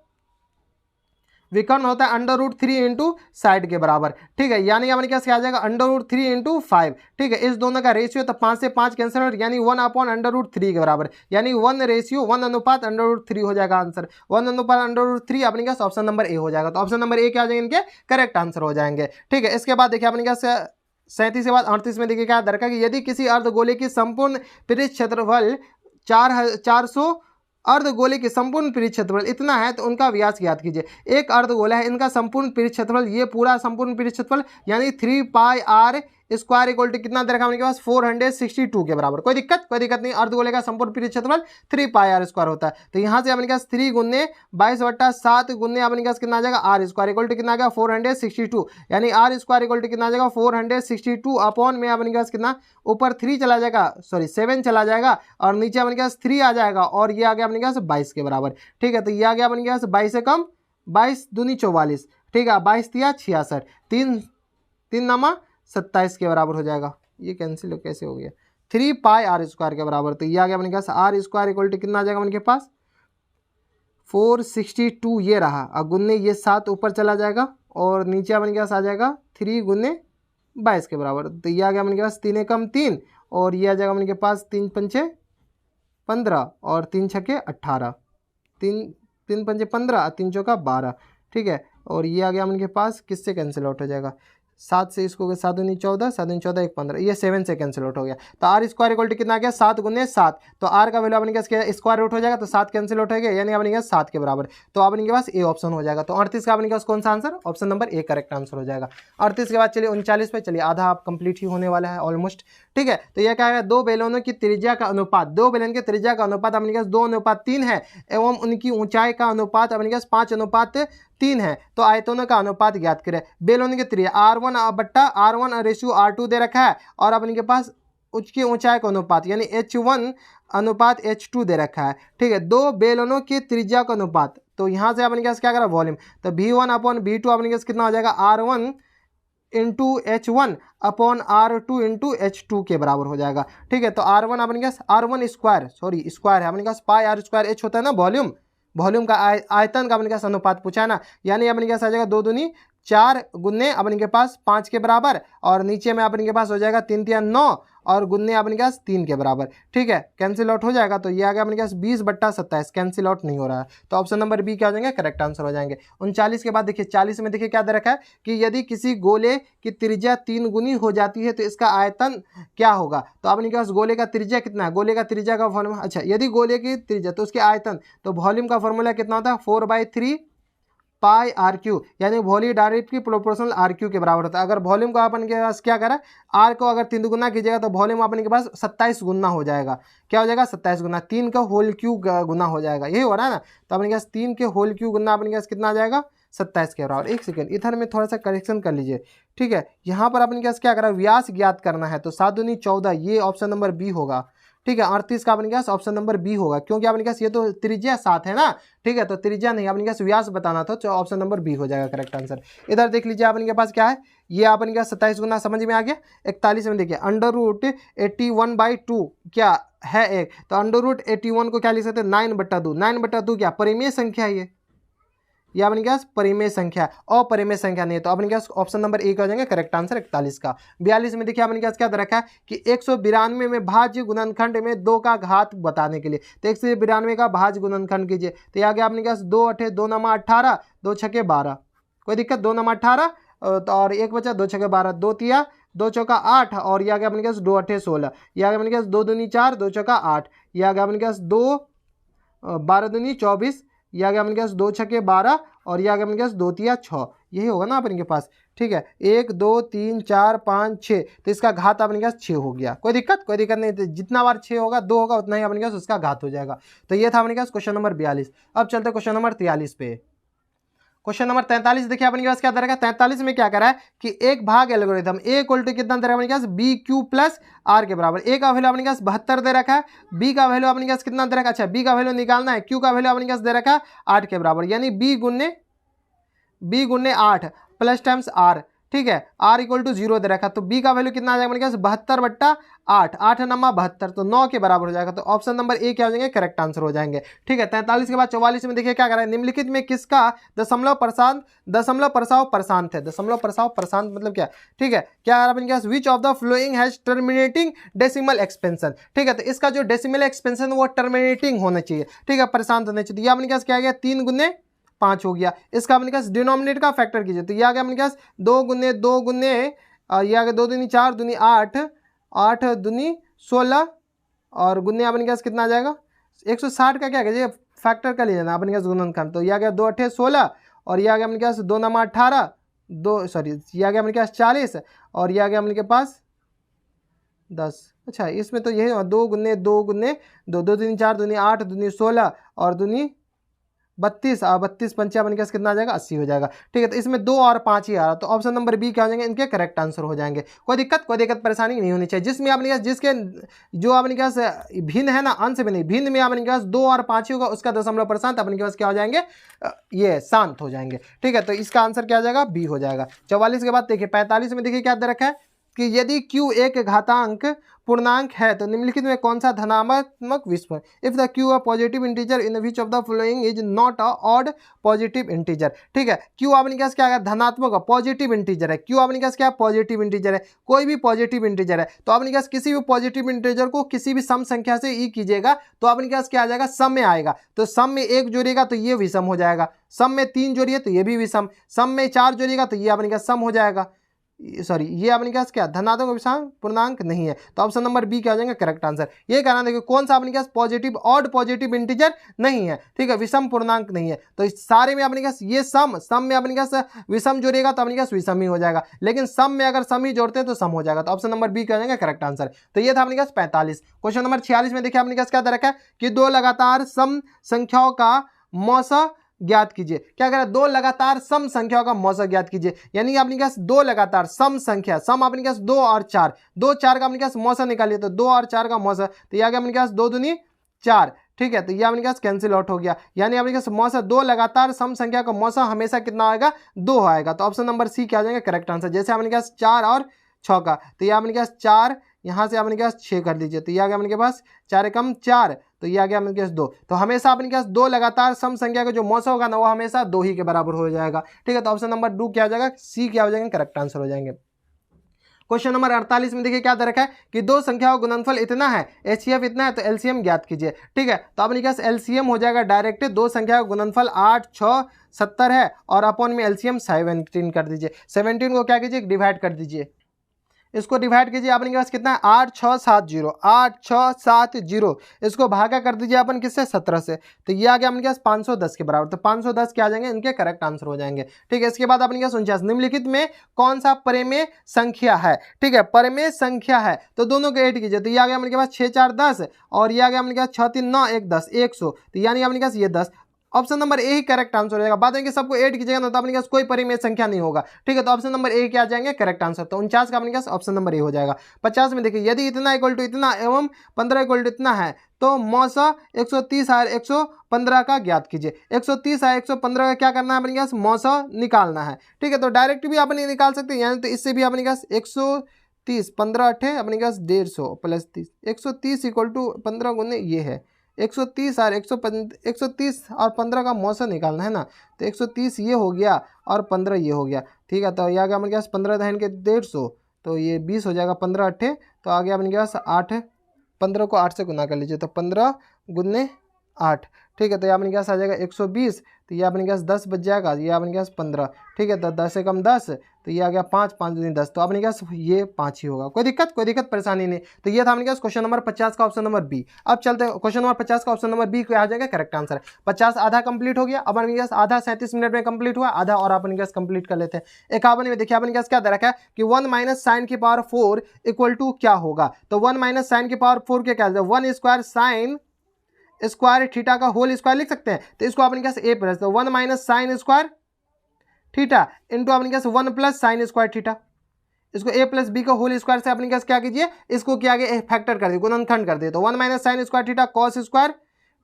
विकर्ण होता है √3 इंटू साइड के बराबर। ठीक है, यानी अपने क्या आ जाएगा √3 इंटू 5। ठीक है, इस दोनों का रेशियो तो 5 से 5 कैंसिल, यानी 1/√3 के बराबर, यानी 1 अनुपात √3 हो जाएगा आंसर। 1 अनुपात √3 अपने पास ऑप्शन नंबर ए हो जाएगा, तो ऑप्शन नंबर ए क्या आ जाएंगे, इनके करेक्ट आंसर हो जाएंगे। ठीक है, इसके बाद देखिए अपने क्या 37 के बाद 38 में देखिए क्या दरकार कि यदि किसी अर्धगोले की संपूर्ण पृष्ठ क्षेत्रफल 400 अर्धगोले की संपूर्ण पृष्ठ क्षेत्रफल इतना है तो उनका व्यास ज्ञात कीजिए। एक अर्धगोला है, इनका संपूर्ण पृष्ठ क्षेत्रफल, ये पूरा संपूर्ण पृष्ठ क्षेत्रफल यानी 3πr स्क्वायर इक्वल टू कितना दे रखा है उनके पास 462 के बराबर। कोई दिक्कत नहीं। अर्धगोले का संपूर्ण पृष्ठ क्षेत्रफल 3πr स्क्वायर होता है। तो यहाँ से अपने पास 3 गुने 22/7 गुने अपने पास कितना आ जाएगा आर स्क्वायर इक्वल टू कितना आ गया 462, यानी आर स्क्वायर इक्वल टू कितना आ जाएगा 462 अपॉन में अपने पास कितना ऊपर 3 चला जाएगा, सॉरी 7 चला जाएगा और नीचे अपने पास 3 आ जाएगा और ये आ गया अपने पास 22 के बराबर। ठीक है, तो ये आ गया अपने पास 22 से कम 22 दूनी 44, ठीक है, 22 तिया 66, 3 नामा 27 के बराबर हो जाएगा। ये कैंसिल कैसे हो गया 3πr स्क्वायर के बराबर। तो ये आ गया अपने पास आर स्क्वायर इक्वल टू कितना आ जाएगा अपने पास 462, ये रहा। अब गुन्ने ये 7 ऊपर चला जाएगा और नीचे अपने पास आ जाएगा 3 गुने 22 के बराबर। तो ये आ गया अपने पास 3 कम 3 और ये आ जाएगा अपने पास 3 पंचे 15 और 3 छके 18, 3 पंचे 15 3 चौका 12, ठीक है। और ये आ गया अपने पास किससे कैंसिल आउट हो जाएगा 7 से इसको 7 दूनी 14, 7 दूनी 14 1 15, ये 7 से कैंसिल आउट हो गया। तो आर स्क्वायर इक्वल टू कितना आ गया 7 गुने 7, तो आर का वैल्यू अपने पास स्क्वायर रूट हो जाएगा तो 7 कैंसिल आउट हो गया यानी अपने पास 7 के बराबर। तो अपने पास ए ऑप्शन हो जाएगा। तो 38 का अपने पास कौन सा answer, option number A correct answer हो जाएगा। 38 के बाद चलिए 39 पे, चलिए आधा आप कंप्लीट ही होने वाला है ऑलमोस्ट, ठीक है। तो यह क्या है, दो बेलनों की त्रिज्या का अनुपात, दो बेलन के त्रिज्या का अनुपात अपने पास 2:3 है एवं उनकी ऊंचाई का अनुपात अपने पास 5:3 है। तो आयतनों का अनुपात ज्ञात करें। बेलनों की त्रिज्या R1/R2 दे रखा है और अपने के पास उसकी ऊंचाई का अनुपात यानी H1:H2 दे रखा है, ठीक है। दो बेलनों की त्रिज्या का अनुपात, तो यहाँ से अपने के पास क्या करा वॉल्यूम, तो V1/V2 अपने के पास कितना हो जाएगा R1 into H1/R2 into H2 के बराबर हो जाएगा, ठीक है। तो R1 अपने के पास R1 स्क्वायर, सॉरी स्क्वायर है अपने के पास πr² H होता है ना वॉल्यूम का आयतन का अपने के पास अनुपात पूछा है ना, यानी अपने के पास आ जाएगा 2 दूनी 4 गुन्ने अपने के पास 5 के बराबर और नीचे में अपने के पास हो जाएगा 3 3 9 और गुन्ने अपने के पास 3 के बराबर, ठीक है। कैंसिल आउट हो जाएगा तो ये आ गया अपने के पास 20/27, कैंसिल आउट नहीं हो रहा है। तो ऑप्शन नंबर बी क्या हो जाएंगे, करेक्ट आंसर हो जाएंगे। 39 के बाद देखिए 40 में देखिए क्या दे रखा है कि यदि किसी गोले की त्रिज्या 3 गुनी हो जाती है तो इसका आयतन क्या होगा। तो अपने के पास गोले का त्रिज्या कितना है, गोले का त्रिज्या का फॉर्मूला, अच्छा यदि गोले की त्रिज्या तो उसके आयतन, तो वॉल्यूम का फॉर्मूला कितना होता है 4/3 πr3, यानी वॉल्यूम डायरेक्टली प्रोपोर्शनल r3 के बराबर होता है। अगर वॉल्यूम को अपन के पास क्या करा, r को अगर 3 गुना कीजिएगा तो वॉल्यूम अपन के पास 27 गुना हो जाएगा। क्या हो जाएगा 27 गुना, 3 का होल क्यूब गुना हो जाएगा, यही हो रहा है ना। तो अपने के पास 3 के होल क्यूब गुना अपने के पास कितना आ जाएगा 27 के बराबर। एक सेकंड इधर में थोड़ा सा करेक्शन कर लीजिए, ठीक है। यहाँ पर अपने के पास क्या करा, व्यास ज्ञात करना है, तो 7 दूनी 14, ये ऑप्शन नंबर बी होगा, ठीक है। 38 का अपने के पास ऑप्शन नंबर बी होगा, क्योंकि अपने के पास ये तो त्रिज्या 7 है ना, ठीक है। तो त्रिज्या नहीं, अपने के पास व्यास बताना था, तो ऑप्शन नंबर बी हो जाएगा करेक्ट आंसर। इधर देख लीजिए अपने के पास क्या है, ये अपने के पास 27 गुना समझ में आ गया। 41 में देखिए √81/2 क्या है एक, तो √81 को क्या लिख सकते हैं 9/2, 9/2 क्या परिमेय संख्या है, ये अपने के पास परिमेय संख्या, अपरिमेय संख्या नहीं है। तो अपने के पास ऑप्शन नंबर ए का हो जाएगा करेक्ट आंसर 41 का। 42 में देखिए अपने के पास क्या दे रखा है कि 192 में भाज्य गुणनखंड में 2 का घात बताने के लिए, तो 192 का भाज्य गुणनखंड कीजिए। तो ये आ गया अपने के पास 2 8 2 9 18 2 6 12, कोई दिक्कत 2 9 18 और 1 बचा 2 6 12, 2 तिया 2 चौका 8 और ये आ गया अपने के पास 2 8 16, ये आ गया अपने के पास 2 दूनी 4 2 चौका 8, ये आ गया अपने के पास 2 12 दूनी 24, ये आ गया अपने के पास 2 छके 12 और ये आ गया अपने के पास 2 तिया 6, यही होगा ना अपने के पास, ठीक है। 1 2 3 4 5 6, तो इसका घात अपने के पास 6 हो गया, कोई दिक्कत नहीं, तो जितना बार 6 होगा 2 होगा उतना ही अपने के पास उसका घात हो जाएगा। तो ये था अपने के पास क्वेश्चन नंबर 42। अब चलते क्वेश्चन नंबर 43 पे। क्वेश्चन नंबर 43 देखिए अपने के पास क्या दे रखा है, 43 में क्या करा है कि एक भाग एल्गोरिथम ए इक्वल टू कितना दे रखा है अपने के पास BQ प्लस R के बराबर। ए का वैल्यू अपने के पास 72 दे रखा है, बी का वैल्यू अपने के पास कितना दे रखा है, अच्छा बी का वैल्यू निकालना है, क्यू का वैल्यू अपने के पास दे रखा है 8 के बराबर, यानी बी गुन्ने 8 प्लस टाइम्स R, ठीक है। R इक्वल टू 0 दे रखा है, तो बी का वैल्यू कितना आ जाएगा अपने के पास 72/8, 8 नमा 72, तो 9 के बराबर हो जाएगा। तो ऑप्शन नंबर ए क्या हो जाएंगे, करेक्ट आंसर हो जाएंगे, ठीक है। 43 के बाद 44 में देखिए क्या कर रहा है, निम्नलिखित में किसका दशमलव प्रसाव प्रशांत है। दशमलव प्रसाव प्रशांत मतलब क्या, ठीक है। क्या आ रहा है अपने पास, which of the following has terminating decimal expansion, ठीक है। तो इसका जो डेसिमल एक्सपेंशन वो टर्मिनेटिंग होना चाहिए, ठीक है, प्रशांत होना चाहिए। तो ये अपने पास क्या आ गया 3 गुने 5 हो गया। इसका अपने पास डिनोमिनेटर का फैक्टर कीजिए, तो ये आ गया अपने पास 2 गुने ये आ गया 2 दूनी 4 दूनी 8 8 दूनी 16 और गुन्ने अपने पास कितना आ जाएगा 160 का क्या कीजिए फैक्टर कर लेना अपने पास गुणनखंड। तो यह आ गया 2 8 16 और यह आ गया अपने पास 2 9 18 यह आ गया अपने पास 40 और यह आ गया अपने के पास 10। अच्छा इसमें तो यही 2 गुने 2 गुने 2 2 दूनी 4 दूनी 8 दूनी 16 और दूनी 32 और 32 पंचा अपने पास कितना आ जाएगा 80 हो जाएगा। ठीक है, तो इसमें 2 और 5 ही आ रहा, तो ऑप्शन नंबर बी क्या हो जाएंगे, इनके करेक्ट आंसर हो जाएंगे। कोई दिक्कत परेशानी नहीं होनी चाहिए। जिसमें अपने पास जिसके जो अपने पास भिन्न है ना, अंश में नहीं, भिन्न में अपने पास 2 और 5 ही होगा, उसका दशमलव % अपने पास क्या हो जाएंगे, ये शांत हो जाएंगे। ठीक है, तो इसका आंसर क्या आ जाएगा, बी हो जाएगा। 44 के बाद देखिए 45 में देखिए क्या दे रखा है कि यदि q एक घातांक पूर्णांक है तो निम्नलिखित में कौन सा धनात्मक विषम, if the q a positive integer in which of the following is not a odd positive integer. ठीक है, q आपने क्या क्या है, धनात्मक पॉजिटिव इंटीजर है। q आपने क्या पॉजिटिव इंटीजर है, कोई भी पॉजिटिव इंटीजर है तो आपने क्या किसी भी पॉजिटिव इंटीजर को किसी भी सम संख्या से ई कीजिएगा तो आपने क्या आ जाएगा, सम में आएगा। तो सम में 1 जोड़ेगा तो ये विषम हो जाएगा, सम में 3 जोड़िए तो ये भी विषम, सम में 4 जोड़ेगा तो ये आपने क्या सम हो जाएगा। सॉरी, ये अपने पास क्या धनात्मक विषम पूर्णांक नहीं है, तो ऑप्शन नंबर बी क्या हो जाएगा करेक्ट आंसर। ये कहना देखिए कौन सा अपने पास पॉजिटिव ऑड पॉजिटिव इंटीजर नहीं है। ठीक है, विषम पूर्णांक नहीं है, तो इस सारे में अपने पास ये सम में अपने पास विषम जोड़ेगा तो अपने पास विषम ही हो जाएगा, लेकिन सम में अगर सम ही जोड़ते हैं तो सम हो जाएगा, तो ऑप्शन नंबर बी क्या हो जाएगा करेक्ट आंसर। तो ये था अपने पास 45। क्वेश्चन नंबर 46 में देखिए अपने पास क्या दे रखा है कि 2 लगातार सम संख्याओं का मौसा ज्ञात कीजिए। क्या करें, 2 लगातार सम संख्याओं का मौसा ज्ञात कीजिए, यानी अपने पास 2 लगातार सम संख्या, सम अपने पास 2 और 4, 2 4 का अपने पास मौसा निकालिए, तो 2 और 4 का मौसा, तो यह आ गया अपने पास 2 दूनी 4। ठीक है, तो ये अपने पास कैंसिल आउट हो गया, यानी अपने पास मौसा 2 लगातार सम संख्या का मौसा हमेशा कितना आएगा, 2 आएगा, तो ऑप्शन नंबर सी क्या आ जाएगा करेक्ट आंसर। जैसे अपने पास 4 और 6 का, तो यह अपने पास 4 यहाँ से अपने पास 6 कर लीजिए, तो यह आ गया अपने पास 4 एकम 4, तो ये आ गया अपने पास 2। तो हमेशा अपने पास 2 लगातार सम संख्या का जो मौसा होगा ना वो हमेशा 2 ही के बराबर हो जाएगा। ठीक है, तो ऑप्शन नंबर 2 क्या हो जाएगा, सी क्या हो जाएगा करेक्ट आंसर हो जाएंगे। क्वेश्चन नंबर 48 में देखिए क्या दे रखा है कि 2 संख्याओं का गुणनफल इतना है, एचसीएफ इतना है, तो एलसीएम ज्ञात कीजिए। ठीक है, तो अपने पास एलसीएम हो जाएगा डायरेक्ट, 2 संख्याओं का गुणनफल 8 6 70 है और अपॉन में एलसीएम 17 कर दीजिए। 17 को क्या कीजिए, डिवाइड कर दीजिए, इसको डिवाइड कीजिए, अपने के पास कितना है 8 6 7 0, 8 6 7 0, इसको भागा कर दीजिए अपन किससे 17 से, तो ये आ गया अपने पास 510 के बराबर, तो 510 क्या आ जाएंगे, इनके करेक्ट आंसर हो जाएंगे। ठीक है, इसके बाद अपने पास 49, निम्नलिखित में कौन सा परिमेय संख्या है। ठीक है, परिमेय संख्या है तो दोनों को ऐड कीजिए, तो ये आ गया अपने के पास 6 4 10 और ये आ गया अपने के पास 6 3 9 1 10 100, तो यानी अपने पास ये 10, option number A he correct answer हो जाएगा। बात है कि सबको ऐड कीजिएगा ना तो अपने पास कोई परिमेय संख्या नहीं होगा। ठीक है, तो ऑप्शन नंबर ए क्या आ जाएंगे करेक्ट आंसर, तो 49 का अपने पास ऑप्शन नंबर ए हो जाएगा। 50 में देखिए यदि इतना इक्वल टू इतना एवं 15 इक्वल टू इतना है तो मौसा 130 और 115 का ज्ञात कीजिए। 130 और 115 का क्या करना है, अपने पास मौसा निकालना है। ठीक है, तो डायरेक्ट भी अपने निकाल सकते हैं, यानी तो इससे भी अपने पास 130 15 8 अपने पास 150 प्लस 30, 130 इक्वल टू 15 गुने ये है 130 और 130 और 15 का मौसा निकालना है ना, तो 130 ये हो गया और 15 ये हो गया। ठीक है, तो ये आ गया अपने पास 15 दहन के 150, तो ये 20 हो जाएगा, 15 8 तो आ गया अपने पास 8, 15 को 8 से गुना कर लीजिए, तो 15 गुने 8। ठीक है, तो ये अपने पास आ जाएगा 120, तो ये अपने पास 10 बच जाएगा, ये अपने पास 15। ठीक है, तो 10 से कम 10, तो ये आ गया 5 5 दूनी 10, तो अपने पास ये 5 ही होगा। कोई दिक्कत परेशानी नहीं। तो ये था अपने पास क्वेश्चन नंबर 50 का ऑप्शन नंबर बी। अब चलते हैं क्वेश्चन नंबर 50 का ऑप्शन नंबर बी क्या आ जाएगा करेक्ट आंसर। 50 आधा कंप्लीट हो गया, अब अपने पास आधा 37 मिनट में कंप्लीट हुआ, आधा और अपने पास कंप्लीट कर लेते हैं। 51 में देखिए अपने पास क्या दे रखा है कि 1 माइनस साइन की पावर 4 इक्वल टू क्या होगा, तो 1 माइनस साइन की पावर 4 क्या 1 स्क्वायर साइन स्क्वायर थीटा का होल स्क्वायर लिख सकते हैं, तो इसको अपने पास ए प्लस, तो 1 minus sign square theta into अपने पास 1 प्लस साइन स्क्वायर थीटा, इसको ए प्लस बी का होल स्क्वायर से अपने पास क्या कीजिए, इसको क्या आगे फैक्टर कर दिए, गुणनखंड कर दिए, तो 1 minus sign square theta cos square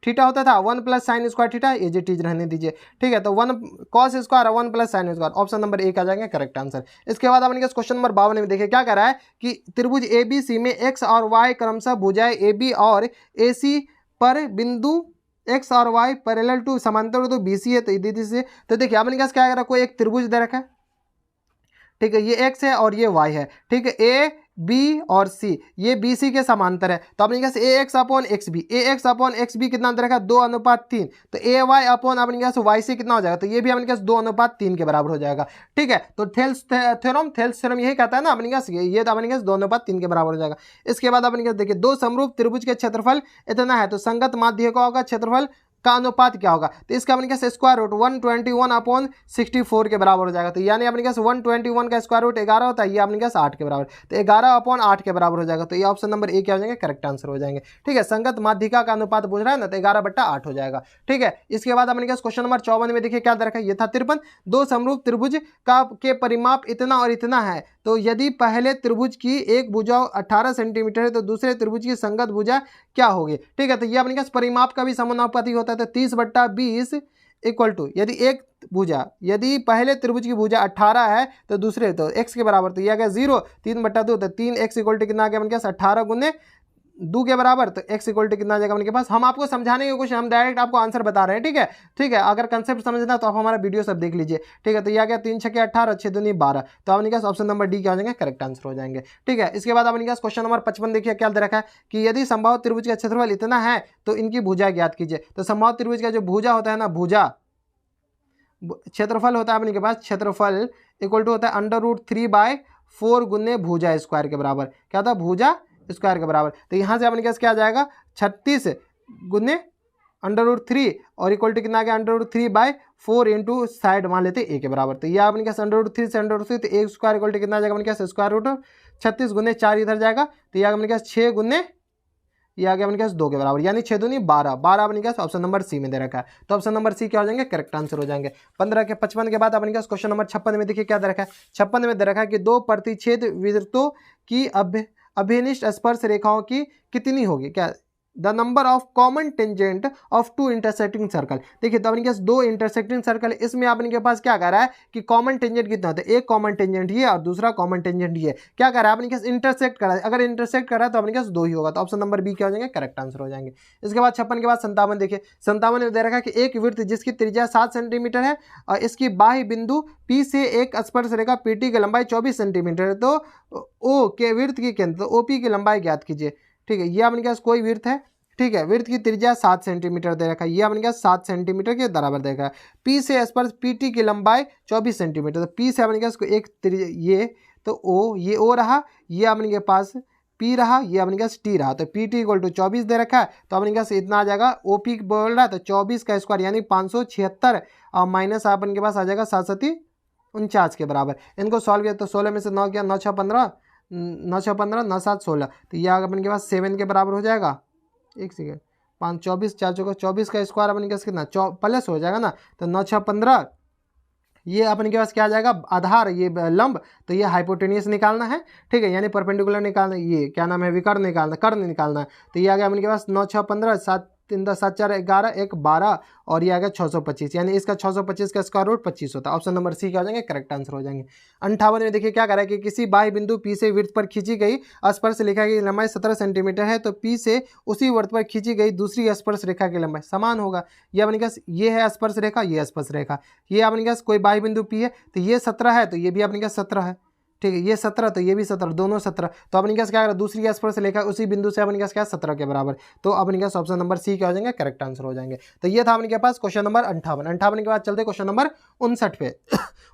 theta होता था, 1 प्लस साइन स्क्वायर थीटा ये जो चीज रहने दीजिए। ठीक है, तो 1 cos square 1 plus sine square, option number A का जाएंगे करेक्ट आंसर। इसके बाद अपने पास क्वेश्चन नंबर 52 में देखिए क्या कर रहा है कि त्रिभुज एबीसी में एक्स और वाई क्रमशः भुजाएं ए और एसी पर बिंदु एक्स और वाई पैरेलल टू समांतर तो बीसी है, तो दीदी से तो देखिए अपने पास क्या करा, कोई एक त्रिभुज दे रखा है। ठीक है, ये एक्स है और ये वाई है। ठीक है, ए बी और सी ये बी सी के समांतर है, तो अपने पास ए एक्स अपॉन एक्स बी कितना दे रखा है 2:3, तो ए वाई अपॉन अपने पास वाई सी कितना हो जाएगा, तो ये भी अपने पास 2:3 के बराबर हो जाएगा। ठीक है, तो थेल्स थ्योरम यही कहता है ना अपने पास, ये तो अपने पास 2:3 के बराबर हो जाएगा। इसके बाद अपने पास देखिए 2 समरूप त्रिभुज के क्षेत्रफल इतना है, तो संगत माध्यिकाओं का क्षेत्रफल का अनुपात क्या होगा, तो इसका अपने पास स्क्वायर रूट 121/64 के बराबर हो जाएगा। तो यानी अपने पास 121 का स्क्वायर रूट 11 होता है, ये अपने पास 8 के बराबर, तो 11/8 के बराबर हो जाएगा। तो ये ऑप्शन नंबर ए क्या हो जाएंगे, करेक्ट आंसर हो जाएंगे। ठीक है, संगत माध्यिका का अनुपात पूछ रहा है ना, तो 11/8 हो जाएगा। ठीक है, इसके बाद अपने पास क्वेश्चन नंबर 54 में देखिए क्या दे रखा है, ये था 53। दो समरूप त्रिभुज का के परिमाप इतना और इतना है, तो यदि पहले त्रिभुज की एक भुजा 18 सेंटीमीटर है तो दूसरे त्रिभुज की संगत भुजा क्या होगी। ठीक है, तो ये अपने पास परिमाप का भी समानुपाती होता है, तो 30/20 इक्वल टू, यदि एक भुजा, यदि पहले त्रिभुज की भुजा 18 है तो दूसरे तो x के बराबर, तो ये आ गया 0, 3/2, तो 3x इक्वल टू कितना आ गया अपने पास 18 गुने 2 के बराबर, तो x इक्वल टू कितना आ जाएगा अपने पास। हम आपको समझाने की कोशिश, हम डायरेक्ट आपको आंसर बता रहे हैं। ठीक है, ठीक है, अगर कंसेप्ट समझना तो आप हमारा वीडियो सब देख लीजिए। ठीक है, तो ये आ गया 3 छक्के 18, 6 दूनी 12, तो अपने पास ऑप्शन नंबर डी क्या हो जाएंगे, करेक्ट आंसर हो जाएंगे। ठीक है, इसके बाद अपने पास क्वेश्चन नंबर 55 देखिए क्या दे रखा है कि यदि संभाव त्रिभुज का क्षेत्रफल इतना है तो इनकी भुजा ज्ञात कीजिए। तो संभाव त्रिभुज का जो भुजा होता है ना, भुजा क्षेत्रफल होता है अपने के पास, क्षेत्रफल इक्वल टू होता है √3/4 गुने भुजा स्क्वायर के बराबर। क्या था, भुजा स्क्वायर के बराबर। तो यहाँ से अपने पास क्या आ जाएगा 36 गुने √3 और इक्वल टू कितना आ गया √3/4 इंटू साइड मान लेते a के बराबर। तो यह अपने पास √3 से √3, तो एक स्क्वायर इक्वल टू कितना आ जाएगा अपने पास स्क्वायर रूट 36 गुने 4 इधर जाएगा, तो यह अपने पास 6 गुने ये आ गया अपने पास 2 के बराबर, यानी 6 दूनी 12, 12 अपने पास ऑप्शन नंबर सी में दे रखा है। तो ऑप्शन नंबर सी क्या हो जाएंगे, करेक्ट आंसर हो जाएंगे। 15 के 55 के बाद अपने पास क्वेश्चन नंबर 56 में देखिए क्या दे रखा है। 56 में दे रखा है कि दो प्रतिच्छेद वृत्तों की अभिनिष्ट स्पर्श रेखाओं की कितनी होगी, क्या the number of common tangent of two intersecting circle. देखिए, तो अपने पास दो इंटरसेक्टिंग सर्कल, इसमें अपने के पास क्या कर रहा है कि कॉमन टेंजेंट कितना होता है, एक कॉमन टेंजेंट ये और दूसरा कॉमन टेंजेंट ये, क्या कर रहा है अपने पास इंटरसेक्ट कर रहा है। अगर इंटरसेक्ट कर रहा है तो अपने पास दो ही होगा, तो ऑप्शन नंबर बी क्या हो जाएंगे, करेक्ट आंसर हो जाएंगे। इसके बाद 56 के बाद 57 देखिए, 57 में दे रखा है कि एक वृत्त जिसकी त्रिज्या 7 सेंटीमीटर है और इसकी बाह्य बिंदु P से एक स्पर्श रेखा PT की लंबाई 24 सेंटीमीटर है, तो O के वृत्त की केंद्र, तो OP की लंबाई ज्ञात कीजिए। ठीक है, ये अपने पास कोई वृत्त है। ठीक है, वृत्त की त्रिज्या 7 सेंटीमीटर दे रखा है, ये अपने पास 7 सेंटीमीटर के बराबर दे रखा है। P से स्पर्श PT की लंबाई 24 सेंटीमीटर, तो P से अपने पास एक ये तो O, ये O रहा, ये अपने के पास P रहा, ये अपने पास T रहा, तो PT इक्वल टू 24 दे रखा है, तो अपने पास इतना आ जाएगा। OP बोल रहा है तो 24 का स्क्वायर यानी 576 और माइनस अपने के पास आ जाएगा 7 के बराबर। इनको सॉल्व किया तो 16 में से 9 किया 9 6 15, 9 6 15, 9 7 16, तो यह अपने के पास 7 के बराबर हो जाएगा। एक सेकेंड, 5 24 4 चौका 24 का स्क्वायर अपने के पास कितना प्लस हो जाएगा ना, तो 9 6 15, ये अपने के पास क्या आ जाएगा आधार, ये लंब, तो ये हाइपोटेनियस निकालना है। ठीक है, यानी परपेंडिकुलर निकालना, ये क्या नाम है विकर्ण निकालना, कर्ण निकालना है। तो ये आ गया अपने के पास 9 6 15, 7 3 10 7 4 11 1 12 और ये आ गया 625, यानी इसका 625 का स्क्वायर रूट 25 होता है। ऑप्शन नंबर सी क्या हो जाएंगे, करेक्ट आंसर हो जाएंगे। 58 में देखिए क्या करा है कि किसी बाह्य बिंदु P से वृत्त पर खींची गई स्पर्श रेखा की लंबाई 17 सेंटीमीटर है, तो P से उसी वृत्त पर खींची गई दूसरी स्पर्श रेखा की लंबाई समान होगा। ये अपने पास ये है स्पर्श रेखा, ये स्पर्श रेखा, ये अपने पास कोई बाह्य बिंदु P है, तो ये 17 है, तो ये भी अपने पास 17 है। ठीक है, ये 17 तो ये भी 17, दोनों 17, तो अपने पास क्या करा दूसरी स्पर्श रेखा उसी बिंदु से अपने पास क्या 17 के बराबर, तो अपने पास ऑप्शन नंबर सी क्या हो जाएंगे, करेक्ट आंसर हो जाएंगे। तो ये था अपने पास क्वेश्चन नंबर 58। 58 के बाद चलते क्वेश्चन नंबर 59 पे।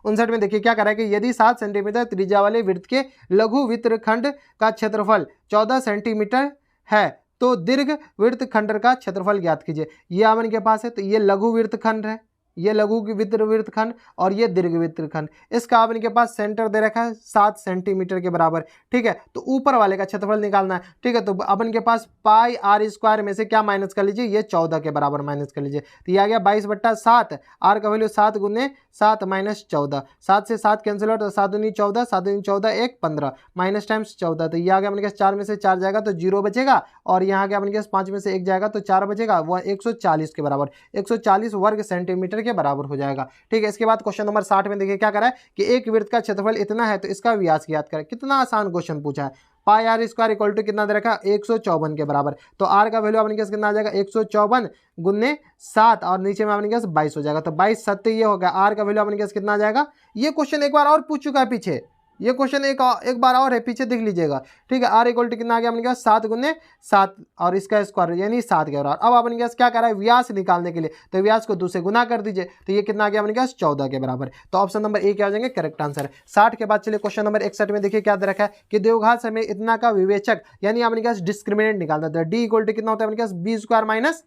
59 में देखिए क्या करा है कि यदि 7 सेंटीमीटर त्रिज्या वाले वृत्त के लघु वृत्तखंड का क्षेत्रफल 14 सेंटीमीटर है तो दीर्घ वृत्तखंड का क्षेत्रफल ज्ञात कीजिए। ये अपने के पास है, तो ये लघु वृत्तखंड है, ये लघु वृत्तखंड और ये दीर्घ वृत्तखंड, इसका अपने के पास सेंटर दे रखा है 7 सेंटीमीटर के बराबर। ठीक है, तो ऊपर वाले का क्षेत्रफल निकालना है। ठीक है, तो अपन के पास पाई r स्क्वायर में से क्या माइनस कर लीजिए, ये 14 के बराबर माइनस कर लीजिए, तो ये आ गया 22/7, r का वैल्यू 7 गुने 7 माइनस 14, 7 से 7 कैंसिल हो तो 7 दूनी 14, 7 दूनी 14 1 15 माइनस टाइम्स 14, तो ये आ गया अपने पास 4 में से 4 जाएगा तो 0 बचेगा, और यहाँ गया अपने पास 5 में से 1 जाएगा तो 4 बचेगा, वह 140 के बराबर 140 वर्ग सेंटीमीटर के बराबर हो जाएगा। ठीक है, इसके बाद क्वेश्चन नंबर 60 में देखिए क्या करा है कि एक वृत्त का क्षेत्रफल इतना है तो इसका व्यास ज्ञात करें। कितना आसान क्वेश्चन पूछा है। पाई r स्क्वायर इक्वल टू कितना दे रखा है 154 के बराबर, तो r का वैल्यू अपने पास कितना आ जाएगा 154 गुने 7 और नीचे में अपने पास 22 हो जाएगा, तो 22 7 ये होगा, r का वैल्यू अपने पास कितना आ जाएगा। ये क्वेश्चन एक बार और पूछ चुका है पीछे, ये क्वेश्चन एक बार और है पीछे देख लीजिएगा। ठीक है, r इक्वल टू कितना आ गया अपने पास 7 गुने 7 और इसका स्क्वायर यानी 7 के बराबर। अब अपने पास क्या करा है व्यास निकालने के लिए, तो व्यास को 2 से गुना कर दीजिए, तो ये कितना आ गया अपने पास 14 के बराबर, तो ऑप्शन नंबर ए क्या हो जाएंगे, करेक्ट आंसर। 60 के बाद चलिए क्वेश्चन नंबर 61 में देखिए क्या दे रखा है कि देवघात समय इतना का विवेचक यानी अपने पास डिस्क्रिमिनेंट निकालना था। डी इक्वल टू कितना होता है अपने पास b स्क्वायर माइनस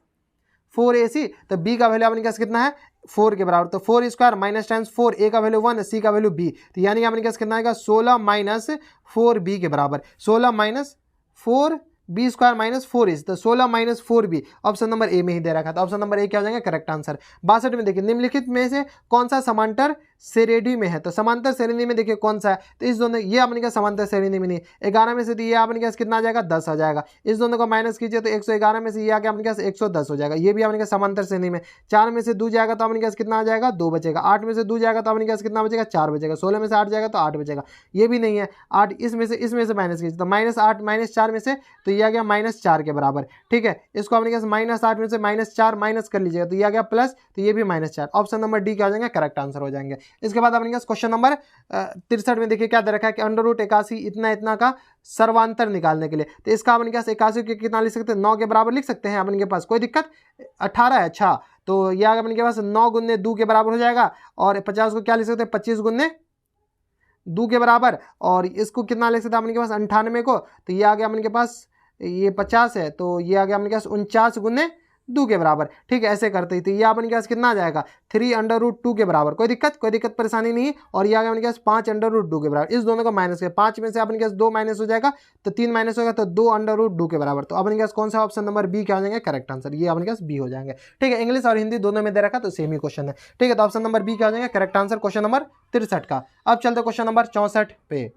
4ac, तो b का वैल्यू अपने पास कितना है 4 के बराबर, तो 4 स्क्वायर माइनस टाइम्स 4, a का वैल्यू 1, c का वैल्यू b, तो यानी अपने पास कितना आएगा 16 माइनस 4b के बराबर, 16 माइनस 4 बी स्क्वायर माइनस 4 तो 16 minus 4b, option number A में ही दे रखा था। ऑप्शन नंबर ए क्या हो जाएगा करेक्ट आंसर। 62 में देखिए निम्नलिखित में से कौन सा समांतर श्रेणी में है, तो समांतर श्रेणी में देखिए कौन सा है, तो इस दोनों ये आपने क्या समांतर श्रेणी में नहीं, 11 में से तो ये आपने क्या कितना आ जाएगा 10 आ जाएगा, इस दोनों को माइनस कीजिए तो 111 में से ये आके आपने क्या 110 हो जाएगा, ये भी आपने क्या समांतर श्रेणी में। 4 में से 2 जाएगा तो आपने क्या कितना आ जाएगा 2 बचेगा, 8 में से 2 जाएगा तो आपने क्या कितना बचेगा 4 बचेगा, 16 में से 8 जाएगा तो 8 बचेगा, ये भी नहीं है 8, इसमें से माइनस कीजिए तो -8 -4 में से तो ये आ गया -4 के बराबर, ठीक है। इसको आपने क्या -8 में से -4 माइनस कर लीजिएगा तो ये आ गया प्लस, तो ये भी -4, ऑप्शन नंबर डी क्या हो जाएगा करेक्ट आंसर हो जाएंगे। इसके बाद आपने क्वेश्चन नंबर 63 में देखिए क्या दे रखा है कि √81 इतना इतना का सर्वांतर निकालने के लिए, तो इसका अपने पास 81 के कितना लिख सकते हैं 9 के बराबर लिख सकते हैं अपने के पास, कोई दिक्कत 18 है, अच्छा तो यह अपने के पास 9 गुने 2 के बराबर हो जाएगा, और 50 को क्या लिख सकते हैं 25 गुने 2 के बराबर, और इसको कितना लिख सकते हैं अपने के पास 98 को, तो ये आ गया अपने के पास ये 50 है तो ये आ गया अपने के पास 49 गुने 2 के बराबर, ठीक है। ऐसे करते ही तो ये अपने के पास कितना आ जाएगा 3√2 के बराबर, कोई दिक्कत परेशानी नहीं, और ये आ गया अपने के पास 5√2 के बराबर, इस दोनों को माइनस के 5 में से अपने के पास 2 माइनस हो जाएगा तो 3 माइनस होगा तो 2√2 के बराबर, तो अपने के पास कौन सा ऑप्शन नंबर बी क्या हो जाएंगे करेक्ट आंसर, ये अपने के पास बी हो जाएंगे, ठीक है। इंग्लिश और हिंदी दोनों में दे रखा तो सेम ही क्वेश्चन है, ठीक है, तो ऑप्शन नंबर बी क्या हो जाएगा करेक्ट आंसर क्वेश्चन नंबर 63 का। अब चलते क्वेश्चन नंबर 64 पे।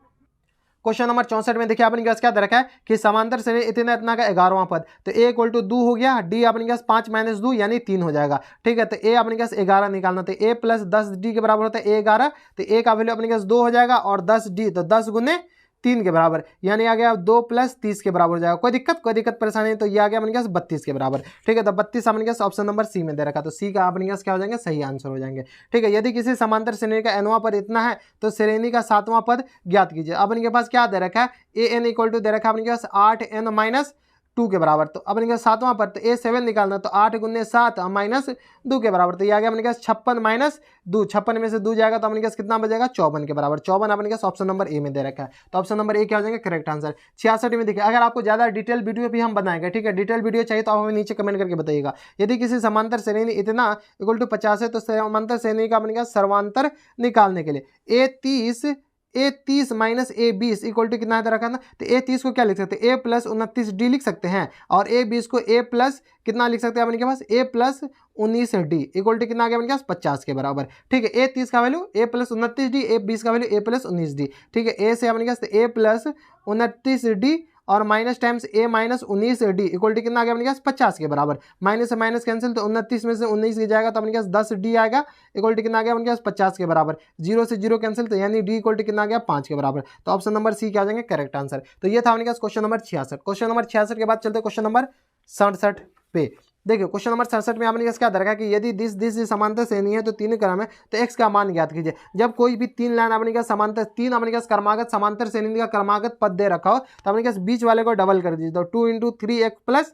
क्वेश्चन नंबर 64 में देखिए अपने पास क्या दे रखा है कि समांतर श्रेणी इतना इतना का 11वां पद, तो a = 2 हो गया, d अपने पास 5 - 2 यानी 3 हो जाएगा, ठीक है। तो a अपने पास 11 निकालना, तो a + 10d के बराबर होता है a 11, तो a का वैल्यू अपने पास 2 हो जाएगा, और 10d तो 10 गुने 3 के बराबर, यानी आ गया 2 + 30 के बराबर हो जाएगा, कोई दिक्कत परेशानी, तो ये आ गया अपने पास 32 के बराबर, ठीक है। तो 32 अपने पास ऑप्शन नंबर सी में दे रखा, तो सी का अपने पास क्या हो जाएंगे सही आंसर हो जाएंगे, ठीक है। यदि किसी समांतर श्रेणी का nवां पद इतना है तो श्रेणी का 7वां पद ज्ञात कीजिए। अपने के पास क्या दे रखा है an = दे रखा है अपने पास 8n - 2 के बराबर, तो अपने के 7वां पद तो a7 निकालना, तो 8 गुने 7 - 2 के बराबर, तो ये आ गया अपने पास 56 - 2, 56 में से 2 जाएगा तो अपने पास कितना बचेगा 54 के बराबर, 54 अपने पास ऑप्शन नंबर ए में दे रखा है, तो ऑप्शन नंबर ए क्या हो जाएगा करेक्ट आंसर। 66 में देखिए अगर आपको ज्यादा डिटेल वीडियो भी हम बनाएंगे, ठीक है, डिटेल वीडियो चाहिए तो आप हमें नीचे कमेंट करके बताइएगा। यदि किसी समांतर श्रेणी इतना = 50 है तो समांतर श्रेणी का अपने पास सर्वांतर निकालने के लिए a30 - a20 = कितना है रखा ना, तो a30 को क्या लिख सकते हैं a + 29d लिख सकते हैं, और a20 को a + कितना लिख सकते हैं अपने के पास a + 19d = कितना आ गया अपने पास 50 के बराबर, ठीक है। a30 का वैल्यू a + 29d, a20 का वैल्यू a + 19d, ठीक है। a से अपने पास a + 29d और माइनस टाइम्स a - 19d = कितना आ गया अपने पास 50 के बराबर, माइनस से माइनस कैंसिल, तो 29 में से 19 जाएगा तो अपने पास 10d आएगा = कितना आ गया अपने पास 50 के बराबर, 0 से 0 कैंसिल, तो यानी d = कितना आ गया 5 के बराबर, तो ऑप्शन नंबर सी क्या आ जाएंगे करेक्ट आंसर। तो ये था अपने पास क्वेश्चन नंबर 66। क्वेश्चन नंबर 66 के बाद चलते क्वेश्चन नंबर 67 पे। देखिए क्वेश्चन नंबर 67 में आपने क्या दरकार कि यदि दिस समांतर श्रेणी है तो 3 क्रम है तो x का मान ज्ञात कीजिए। जब कोई भी 3 लाइन अपने का समांतर 3 अपने का क्रमागत समांतर श्रेणी का क्रमागत पद दे रखा हो तो अपने के बीच वाले को डबल कर दीजिए, तो 2 × 3x +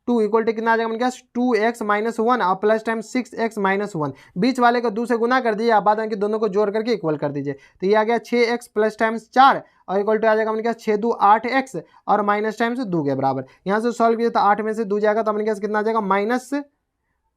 2 = कितना आ जाएगा अपने पास 2x - 1 और प्लस टाइम 6x - 1, बीच वाले को 2 से गुना कर दीजिए, आप बाद में दोनों को जोड़ करके इक्वल कर दीजिए, तो ये आ गया 6x प्लस टाइम्स 4 और इक्वल टू आ जाएगा अपने पास 6 × 2 = 8x और माइनस टाइम्स 2 के बराबर। यहाँ से सॉल्व कीजिए तो 8 में से 2 जाएगा तो अपने पास कितना आ जाएगा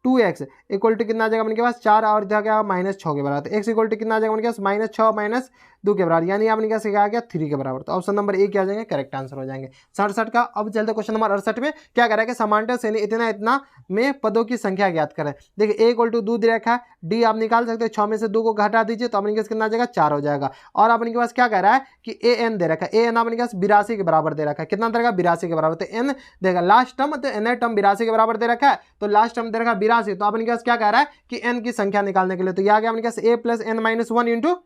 -2x इक्वल टू कितना आ जाएगा अपने के पास 4 और इधर क्या -6 के बराबर, तो x इक्वल टू कितना आ जाएगा अपने पास -6 - 2 के बराबर, यानी अपने पास क्या आ गया 3 के बराबर, तो ऑप्शन नंबर ए क्या आ जाएंगे करेक्ट आंसर हो जाएंगे 67 का। अब चलते क्वेश्चन नंबर 68 में क्या करा है कि समांतर श्रेणी इतना इतना में पदों की संख्या ज्ञात करें। देखिए a = 2 दे रखा है, d आप निकाल सकते हैं, 6 में से 2 को घटा दीजिए तो अपने पास कितना आ जाएगा 4 हो जाएगा, और अपने के पास क्या कह रहा है कि an दे रखा है, an अपने पास 82 के बराबर दे रखा है, कितना देगा 82 के बराबर, तो n देगा लास्ट टर्म, तो n टर्म 82 के बराबर दे रखा है, तो लास्ट टर्म दे रखा है 82, तो अपने पास क्या कह रहा है कि n की संख्या निकालने के लिए, तो ये आ गया अपने पास a + n - 1 ×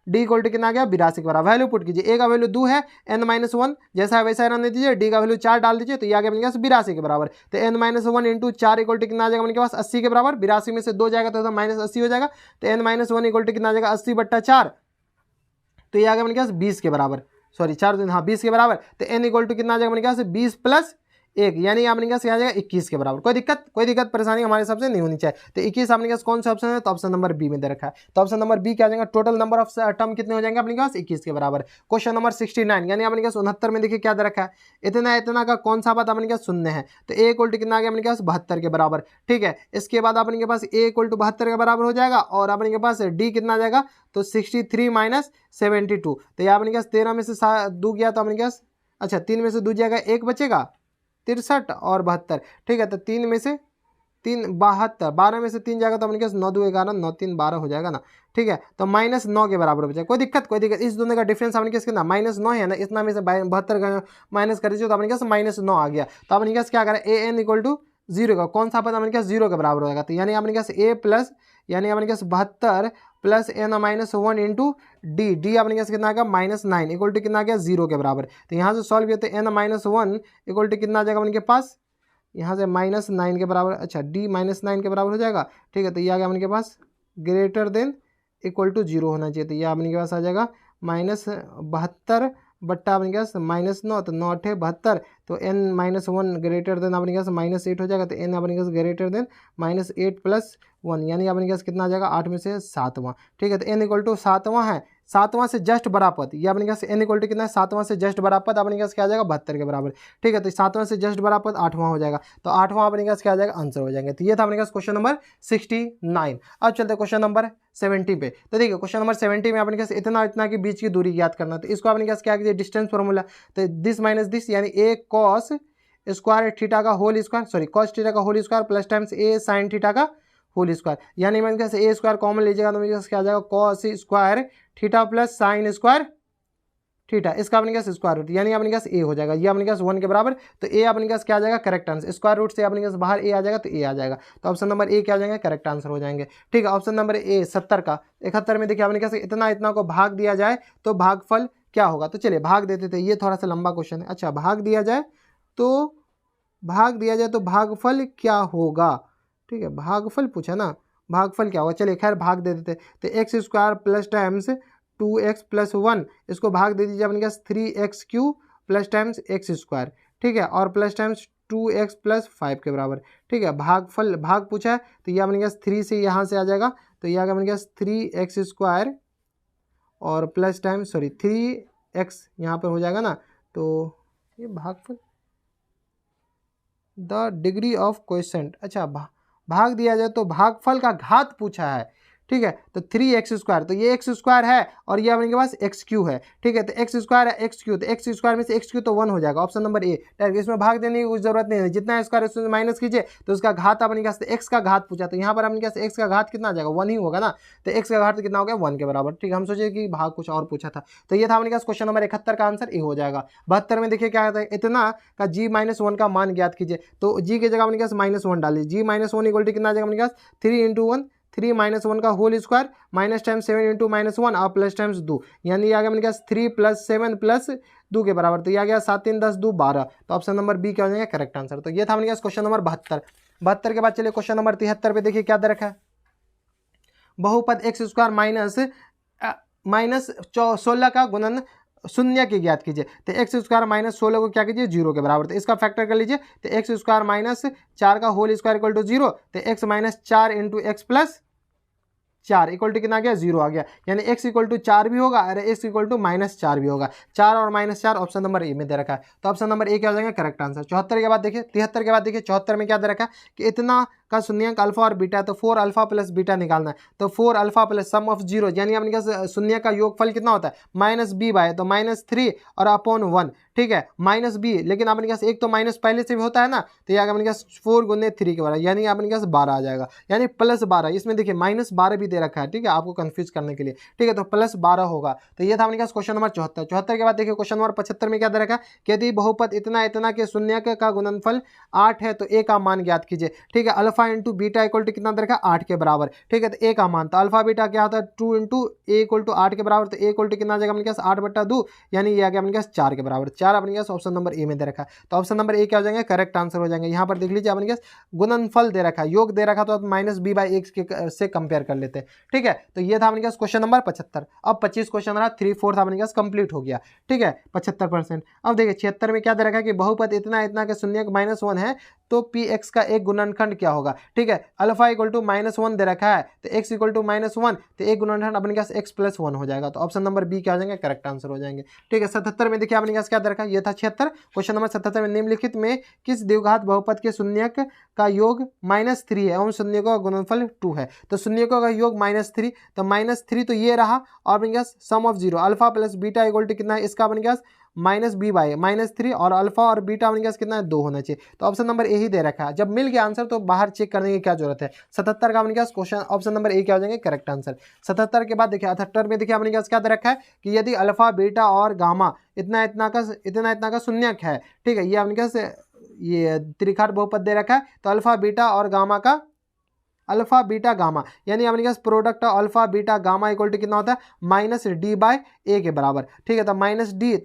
d = कितना आ गया 82 के बराबर। वैल्यू पुट कीजिए, a का वैल्यू 2 है, n - 1 जैसा है वैसा रहने दीजिए, d का वैल्यू 4 डाल दीजिए, तो ये आ गया अपने पास 82 के बराबर, तो n - 1 × 4 = कितना आ जाएगा अपने पास 80 के बराबर, 82 में से 2 जाएगा तो -80 हो जाएगा, तो n - 1 = कितना आ जाएगा 80/4, तो ये आ गया अपने पास 20 के बराबर, सॉरी 4 हाँ 20 के बराबर, तो n = कितना आ जाएगा अपने पास 20 + 1, यानी आपने क्या आ जाएगा 21 के बराबर। कोई दिक्कत परेशानी हमारे हिसाब से नहीं होनी चाहिए। तो 21 आपने पास कौन सा ऑप्शन है, तो ऑप्शन नंबर बी में दे रखा है। तो ऑप्शन नंबर बी क्या आ जाएगा, टोटल नंबर ऑफ टर्म कितने हो जाएंगे अपने पास 21 के बराबर। क्वेश्चन नंबर 69, यानी अपने पास 69 में देखिए क्या दे रखा है, इतना का कौन सा बात अपने पास शून्य है, तो ए इक्वल टू कितना आ गया अपने पास 72 के बराबर। ठीक है, इसके बाद अपने के पास ए इक्वल टू 72 के बराबर हो जाएगा और अपने के पास डी कितना आ जाएगा, तो 63 माइनस 72। तो ये अपने पास 13 में से 2 गया तो अपने पास, अच्छा 3 में से 2 जाएगा, 1 बचेगा 63 और 72। ठीक है, तो 3 में से 3 72, 12 में से 3 जाएगा तो अपने पास 9 2 11, 9 3 12 हो जाएगा ना। ठीक है, तो -9 के बराबर बचा। कोई दिक्कत इस दोनों का डिफरेंस अपने पास कितना -9 है ना, इतना में से 72 माइनस कर दीजिए तो अपने पास -9 आ गया। तो अपने पास क्या करें, ए एन इक्वल टू 0 का कौन सा पद अपने पास 0 के बराबर हो जाएगा। तो यानी अपने पास ए प्लस, यानी अपने पास 72 प्लस एन -1 इंटू डी अपने पास कितना आ गया -9 इक्वल टू कितना आ गया 0 के बराबर। तो यहाँ से सॉल्व किया तो एन -1 इक्वल टू कितना आ जाएगा अपने पास, यहाँ से -9 के बराबर, अच्छा डी -9 के बराबर हो जाएगा। ठीक है, तो ये आ गया अपने के पास ग्रेटर देन इक्वल टू 0 होना चाहिए। तो ये अपने के पास आ जाएगा -72 बट्टा अपने के पास -9, तो 9 8 72, तो n -1 ग्रेटर देन अपने के पास -8 हो जाएगा। तो n अपने के पास ग्रेटर देन -8 + 1, यानी अपने के पास कितना आ जाएगा 8 में से 7वां। ठीक है, तो n इक्वल टू 7वां है, 7वां से जस्ट बड़ा पद, ये अपने के पास n इक्वल टू कितना है 7वां से जस्ट बड़ा पद अपने के पास क्या आ जाएगा 72 के बराबर। ठीक है, तो 7वां से जस्ट बड़ा पद 8वां हो जाएगा, तो 8वां अपने के पास क्या आ जाएगा आंसर हो जाएंगे। तो ये था अपने पास क्वेश्चन नंबर 69। अब चलते हैं क्वेश्चन नंबर 70 पे। तो देखिए क्वेश्चन नंबर 70 में अपने के पास इतना के बीच की दूरी याद करना, तो इसको अपने के पास क्या कीजिए डिस्टेंस फार्मूला, तो दिस माइनस दिस, यानी ए कॉस स्क्वायर थीटा का whole square, sorry cos theta का whole square plus times a sine theta का होल स्क्वायर, यानी मैंने कैसे ए स्क्वायर कॉमन लीजिएगा तो मेरे पास क्या आ जाएगा cos square theta plus sign square theta, इसका अपने पास स्क्वायर रूट, यानी अपने पास ए हो जाएगा, ये अपने पास 1 के बराबर। तो ए अपने पास क्या आ जाएगा करेक्ट आंसर, स्क्वायर रूट से अपने पास बाहर ए आ जाएगा तो ए आ जाएगा, तो ऑप्शन नंबर ए क्या आ जाएगा करेक्ट आंसर हो जाएंगे। ठीक है, ऑप्शन नंबर ए 70 का 71 में देखिए अपने पास इतना को भाग दिया जाए तो भागफल क्या होगा। तो चलिए भाग देते थे, ये थोड़ा सा लंबा क्वेश्चन है। अच्छा भाग दिया जाए तो भागफल क्या होगा। ठीक है, भागफल पूछा ना, भागफल क्या होगा, चलिए खैर भाग दे देते। तो x square plus times 2x + 1, इसको भाग दे दीजिए अपने पास 3x³ plus times x square. ठीक है, और प्लस टाइम्स 2x + 5 के बराबर। ठीक है, भागफल भाग पूछा है तो ये अपने पास 3 से यहाँ से आ जाएगा, तो ये आ गया अपने पास 3x² और प्लस टाइम्स 3x यहाँ पर हो जाएगा ना, तो ये भागफल द डिग्री ऑफ क्वेश्चन। अच्छा भाग दिया जाए तो भागफल का घात पूछा है। ठीक है, तो 3x², तो ये x² है और ये अपने के पास x³ है। ठीक है, तो x² है x³, तो x² में से x³ तो 1 हो जाएगा, ऑप्शन नंबर ए। इसमें भाग देने की कुछ जरूरत नहीं है, जितना स्क्वायर उसमें माइनस कीजिए तो उसका घात अपने पास x का घात पूछा, तो यहाँ पर अपने पास x का घात कितना आ जाएगा 1 ही होगा ना, तो x का घात कितना हो गया 1 के बराबर। ठीक है, हम सोचे कि भाग कुछ और पूछा था, तो ये था अपने पास क्वेश्चन नंबर 71 का आंसर ए हो जाएगा। 72 में देखिए क्या आता है, इतना का g - 1 का मान ज्ञात कीजिए, तो g की जगह अपने पास -1 डालिए, g - 1 इक्वल टू कितना आ जाएगा अपने पास 3 × 1, 3 - 1 का होल स्क्वायर माइनस टाइम्स 7 × -1 और प्लस टाइम्स 2, यानी आ गया मेरे पास 3 + 7 + 2 के बराबर, तो ये आ गया 7 3 10 2 12, तो ऑप्शन नंबर बी क्या हो जाएगा करेक्ट आंसर। तो ये था मेरे पास क्वेश्चन नंबर 72। 72 के बाद चलिए क्वेश्चन नंबर 73 पे देखिए क्या दे रखा है, बहुपद x² माइनस 16 का गुणन शून्य की ज्ञात कीजिए, तो x² - 16 को क्या कीजिए 0 के बराबर, तो इसका फैक्टर कर लीजिए, तो x² - 4 का होल स्क्वायर इक्वल टू 0, तो x - 4 × x + 4 इक्वल टू कितना आ गया 0 आ गया, यानी x = 4 भी होगा और x = -4 भी होगा, 4 और -4 ऑप्शन नंबर ए में दे रखा है, तो ऑप्शन नंबर ए क्या हो जाएगा करेक्ट आंसर। 74 के बाद देखिए 73 के बाद देखिए 74 में क्या दे रखा है कि इतना का शून्यक अल्फा और बीटा, तो 4 अल्फा + बीटा निकालना है, तो 4 अल्फा + सम ऑफ 0, यानी अपने पास शून्य का योगफल कितना होता है -b/, तो -3 और अपॉन 1। ठीक है, -b, लेकिन अपने पास एक तो माइनस पहले से भी होता है ना, तो ये अपने पास 4 × 3 के बराबर, यानी अपने पास 12 आ जाएगा, यानी +12, इसमें देखिए -12 भी दे रखा है। ठीक है, आपको कंफ्यूज करने के लिए, ठीक है, तो +12 होगा, तो ये था अपने पास क्वेश्चन नंबर 74। 74 के बाद देखिए क्वेश्चन नंबर 75 में क्या दे रखा है कि यदि बहुपद इतना के शून्य का गुणनफल 8 है तो ए का मान ज्ञात कीजिए। ठीक है, alpha alpha into beta equal to कितना दे रखा है 8 के बराबर, ठीक है। तो ए का मान तो अल्फा बीटा क्या होता है 2 इंटू ए इक्वल टू 8 के बराबर, तो ए इक्वल टू कितना आ जाएगा अपने पास 8/2, यानी ये आ गया अपने पास 4 के बराबर। 4 अपने पास ऑप्शन नंबर ए में दे रखा है, तो ऑप्शन नंबर ए क्या हो जाएंगे करेक्ट आंसर हो जाएंगे। यहाँ पर देख लीजिए अपने पास गुणनफल दे रखा है, योग दे रखा, तो आप -b/x से कंपेयर कर लेते हैं, ठीक है। तो ये था अपने पास क्वेश्चन नंबर 75। अब 25 क्वेश्चन रहा, 3/4 अपने पास कंप्लीट हो गया, ठीक है 75%। अब देखिए 76 में क्या दे रखा है कि बहुपद इतना इतना के शून्य -1 है, तो पी एक्स का एक गुणनखंड क्या होगा, ठीक है। अल्फा इक्वल टू -1 दे रखा है, तो एक्स इक्वल टू -1, तो एक गुणनखंड अपने पास x + 1 हो जाएगा, तो ऑप्शन नंबर बी क्या हो जाएंगे करेक्ट आंसर हो जाएंगे, ठीक है। 77 में देखिए अपने पास क्या दे रखा है, ये था 76। क्वेश्चन नंबर 77 में निम्नलिखित में किस द्विघात बहुपद के शून्यक का योग -3 है एवं शून्यकों का गुणनफल 2 है, तो शून्यकों का योग -3, तो -3 तो ये रहा, और अपने पास sum of 0 alpha plus beta equal to कितना है, इसका अपने पास -b/-3, और अल्फा और बीटा अपने पास कितना है 2 होना चाहिए, तो ऑप्शन नंबर ए ही दे रखा है। जब मिल गया आंसर तो बाहर चेक करने की क्या जरूरत है। 77 का अपने पास क्वेश्चन ऑप्शन नंबर ए क्या हो जाएंगे करेक्ट आंसर। 77 के बाद देखिए 78 में देखिए अपने पास क्या दे रखा है कि यदि अल्फा बीटा और गामा इतना इतना का शून्यक है, ठीक है, ये अपने पास ये त्रिघात बहुपद दे रखा है, तो अल्फा बीटा और गामा का अल्फा बीटा गामा, यानी अपने पास product of alpha beta gamma equal to कितना होता है -d/a के बराबर, ठीक है। तो -d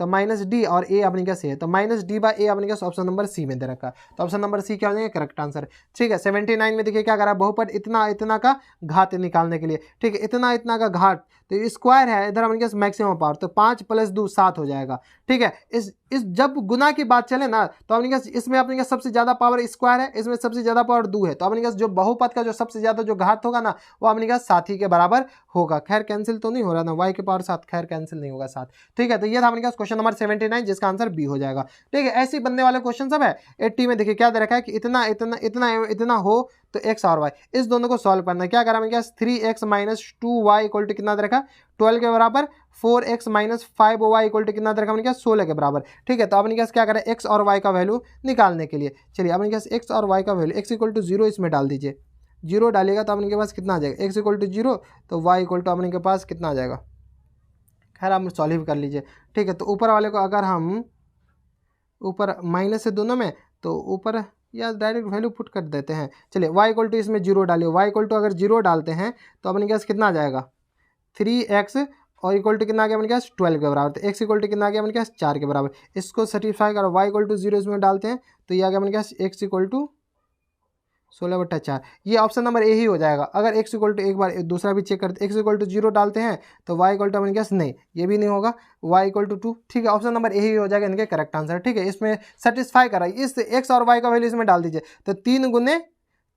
और a अपने पास है, तो -d/a अपने पास ऑप्शन नंबर सी में दे रखा है, तो ऑप्शन नंबर सी क्या हो जाएगा करेक्ट आंसर, ठीक है। 79 में देखिए क्या करा, बहुपद इतना इतना का घात निकालने के लिए, ठीक है, इतना इतना का घात, तो स्क्वायर है, इधर अपने पास मैक्सिमम पावर, तो 5 + 2 7 हो जाएगा, ठीक है। इस जब गुना की बात चले ना, तो अपने पास इसमें अपने पास सबसे ज्यादा पावर स्क्वायर है, इसमें सबसे ज्यादा पावर 2 है, तो अपने पास जो बहुपद का जो सबसे ज्यादा जो घात होगा ना, वो अपने पास 7 ही के बराबर होगा। खैर कैंसिल तो नहीं हो रहा ना, y के पावर 7, खैर कैंसिल नहीं होगा 7, ठीक है। तो ये था अपने पास क्वेश्चन नंबर 79, जिसका आंसर बी हो जाएगा, ठीक है। ऐसे बनने वाले क्वेश्चन सब है। 80 में देखिए क्या दे रखा है कि इतना इतना इतना इतना हो तो x और y, इस दोनों को सॉल्व करना है। क्या करा मेरे पास 3x - 2y इक्वल टू कितना दे रखा 12 के बराबर, 4x - 5y इक्वल टू कितना दे रखा अपने पास 16 के बराबर, ठीक है। तो अपने पास क्या करें x और y का वैल्यू निकालने के लिए, चलिए अपने पास x और y का वैल्यू, x इक्वल टू 0 इसमें डाल दीजिए, 0 डालिएगा तो अपने के पास कितना आ जाएगा, x इक्वल टू 0, तो y इक्वल टू अपने के पास कितना आ जाएगा, खैर आप सॉल्व कर लीजिए, ठीक है। तो ऊपर वाले को अगर हम ऊपर माइनस है दोनों में, तो ऊपर या डायरेक्ट वैल्यू पुट कर देते हैं, चलिए y इक्वल टू इसमें 0 डालिए, y इक्वल टू अगर 0 डालते हैं तो अपने पास कितना आ जाएगा 3x, और इक्वल टू कितना आ गया अपने पास 12 के बराबर, तो x इक्वल टू कितना आ गया अपने पास 4 के बराबर। इसको सेटिस्फाई करो, y इक्वल टू 0 इसमें डालते हैं तो ये आ गया अपने पास x इक्वल टू 16/4, ये ऑप्शन नंबर ए ही हो जाएगा। अगर x इक्वल टू एक बार दूसरा भी चेक करते, x इक्वल टू 0 डालते हैं तो y इक्वल टू अपने पास नहीं, ये भी नहीं होगा, y इक्वल टू 2, ठीक है। ऑप्शन नंबर ए ही हो जाएगा इनके करेक्ट आंसर, ठीक है। इसमें सेटिस्फाई करा, इस x और y का वैल्यू इसमें डाल दीजिए, तो 3 ×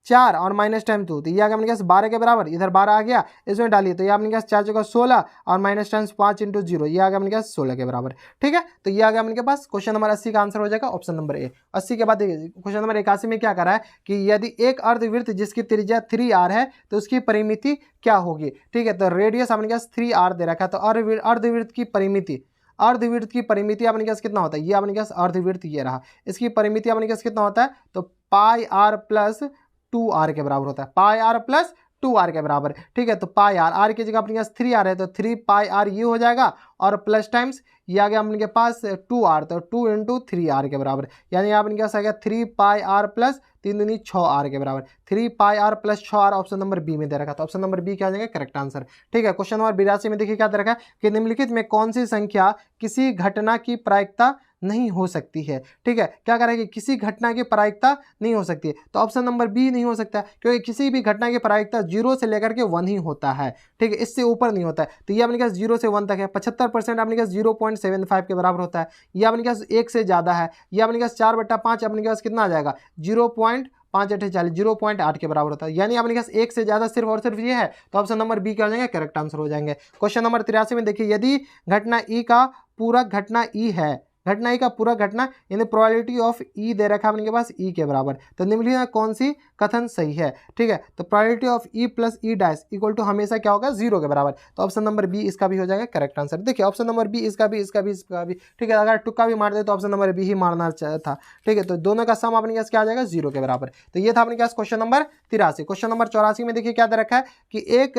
4 और -10 2, तो ये आ गया अपने पास 12 के बराबर, इधर 12 आ गया, इसमें डालिए तो ये अपने पास 4 × 16 और -10 5 × 0, ये आ गया अपने पास 16 के बराबर, ठीक है। तो ये आ गया अपने पास क्वेश्चन नंबर 80 का आंसर हो जाएगा ऑप्शन नंबर ए। 80 के बाद देखिए क्वेश्चन नंबर 81 में क्या करा है कि यदि एक अर्धवृत्त जिसकी त्रिज्या 3r है तो उसकी परिमिति क्या होगी, ठीक है। तो रेडियस अपने पास 3r दे रखा है, तो अर्धवृत्त की परिमिति, अर्धवृत्त की परिमिति अपने पास कितना होता है, ये अपने पास अर्धवृत्त ये रहा, इसकी परिमिति अपने पास कितना होता है, तो πr + 2r के बराबर होता है, πr + 2r के बराबर, ठीक है। तो r की जगह अपने पास 3r है, तो 3πr ये हो जाएगा, और प्लस टाइम्स ये आ गया अपने के पास 2r, तो 2 × 3r के बराबर, यानी आपने क्या आ गया 3πr + 3 दूनी 6r के बराबर, 3πr + 6r option number B में दे रखा, तो ऑप्शन नंबर बी क्या आ जाएगा करेक्ट आंसर, ठीक है। क्वेश्चन नंबर 82 में देखिए क्या दे रखा है कि निम्नलिखित में कौन सी संख्या किसी घटना की प्रायिकता नहीं हो सकती है, ठीक है। क्या करेंगे किसी घटना की प्रायिकता नहीं हो सकती है, तो ऑप्शन नंबर बी नहीं हो सकता, क्योंकि किसी भी घटना की प्रायिकता 0 से लेकर के 1 ही होता है, ठीक है, इससे ऊपर नहीं होता है। तो ये अपने पास 0 से 1 तक है, 75% अपने पास 0.75 के बराबर होता है, ये अपने पास 1 से ज़्यादा है, ये अपने पास 4/5 अपने पास कितना आ जाएगा 0.5 के बराबर होता है, यानी अपने पास 1 से ज़्यादा सिर्फ और सिर्फ ये है, तो ऑप्शन नंबर बी क्या हो जाएंगे करेक्ट आंसर हो जाएंगे। क्वेश्चन नंबर 83 में देखिए यदि घटना ई का पूरा घटना ई है, घटना ई का पूरा घटना यानी प्रोबेबिलिटी ऑफ ई दे रखा है अपने के पास ई के बराबर, तो निम्नलिखित में कौन सी कथन सही है, ठीक है। तो probability of E + E dash equal to हमेशा क्या होगा 0 के बराबर, तो ऑप्शन नंबर बी इसका भी हो जाएगा करेक्ट आंसर। देखिए ऑप्शन नंबर बी इसका भी, ठीक है। अगर तुक्का भी मार दे तो ऑप्शन नंबर बी ही मारना था, ठीक है। तो दोनों का सम अपने पास क्या आ जाएगा 0 के बराबर, तो ये था अपने पास क्वेश्चन नंबर 83। क्वेश्चन नंबर 84 में देखिए क्या दे रखा है कि एक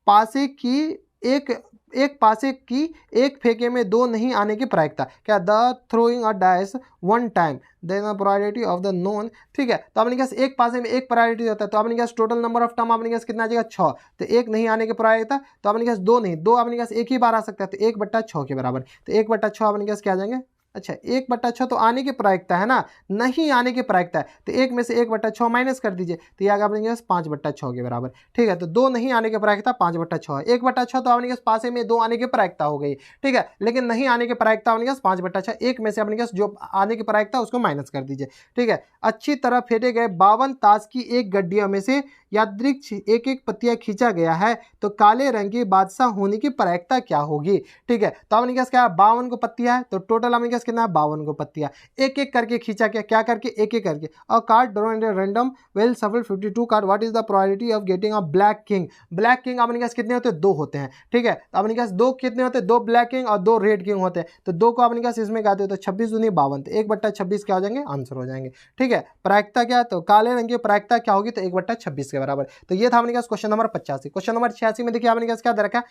पासे की एक एक पासे की एक फेंके में दो नहीं आने की प्रायिकता, क्या the throwing a dice one time then the probability of the known. ठीक है, तो आपने कहा एक पासे में एक प्रायोरिटी होता है, तो आपने कहा टोटल नंबर ऑफ टर्म आपने कहा कितना आ जाएगा 6, तो एक नहीं आने की प्रायिकता, तो आपने कहा दो नहीं, दो आपने कहा एक ही बार आ सकता है, तो 1/6 के बराबर, तो 1/6 आपने कहा क्या आ जाएंगे, अच्छा 1/6 तो आने की प्रायिकता है ना, नहीं आने की प्रायिकता है, तो एक में से 1/6 माइनस कर दीजिए, तो ये आगे आपने कहा 5/6 के बराबर। ठीक है, तो दो नहीं आने की प्रायिकता 5/6 है, 1/6 तो आपने कहा पासे में दो आने की प्रायिकता हो गई। ठीक है, लेकिन नहीं आने की प्रायिकता आपने कहा 5/6, एक में से आपने कहा जो आने की प्रायिकता उसको माइनस कर दीजिए। ठीक है, अच्छी तरह फेंटे गए 52 ताश की एक गड्डियों में से यादृच्छिक एक एक पत्तियां खींचा गया है, तो काले रंग की बादशाह होने की प्रायिकता क्या होगी। ठीक है, तो आपने क्या 52 को पत्तियां है, तो टोटल आपने कितना है 52 को पत्तियां, एक एक करके खींचा, क्या करके एक एक करके। और card draw in random well सफल 52 card, what is the probability of getting a black king. Black king आपने कितने होते हैं, दो होते हैं। ठीक है, तो आपने दो कितने होते हैं, दो ब्लैक किंग और दो रेड किंग होते हैं, तो दो को आपने इसमें गाते हो तो 26 दूनी 52, तो 1/26 क्या हो जाएंगे, आंसर हो जाएंगे। ठीक है, प्रायिकता क्या, तो काले रंग की प्रायिकता क्या होगी, तो 1/26 के बराबर। तो ये था आपने क्वेश्चन नंबर 85। क्वेश्चन नंबर 86 में देखिए आपने क्या दे रखा है,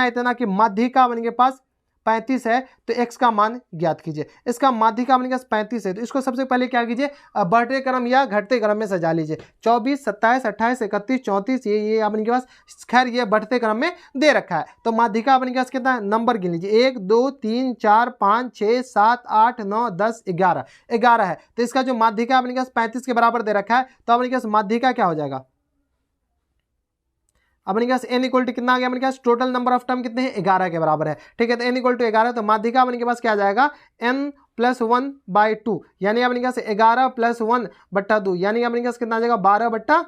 इतना कि माध्यिका आपके पास 35 है, तो x का मान ज्ञात कीजिए। इसका माध्यिका आपने पास 35 है, तो इसको सबसे पहले क्या कीजिए, बढ़ते क्रम या घटते क्रम में सजा लीजिए। 24, 27, 28, 31, 34, ये आपने के पास खैर ये बढ़ते क्रम में दे रखा है। तो माध्यिका आपने पास कितना नंबर गिन लीजिए, 1 2 3 4 5 6 7 8 9 10 11 है। तो इसका जो माध्यिका आपने पास 35 के बराबर दे रखा है, तो आपने पास माध्यिका क्या हो जाएगा, अपने पास n इक्वल टू कितना आ गया, अपने पास टोटल नंबर ऑफ टर्म कितने हैं, 11 के बराबर है। ठीक है, तो n इक्वल टू 11, तो माध्यिका अपने के पास क्या आ जाएगा, n+1/2, यानी अपने पास 11 + 1/2, यानी अपने पास कितना आ जाएगा 12/2,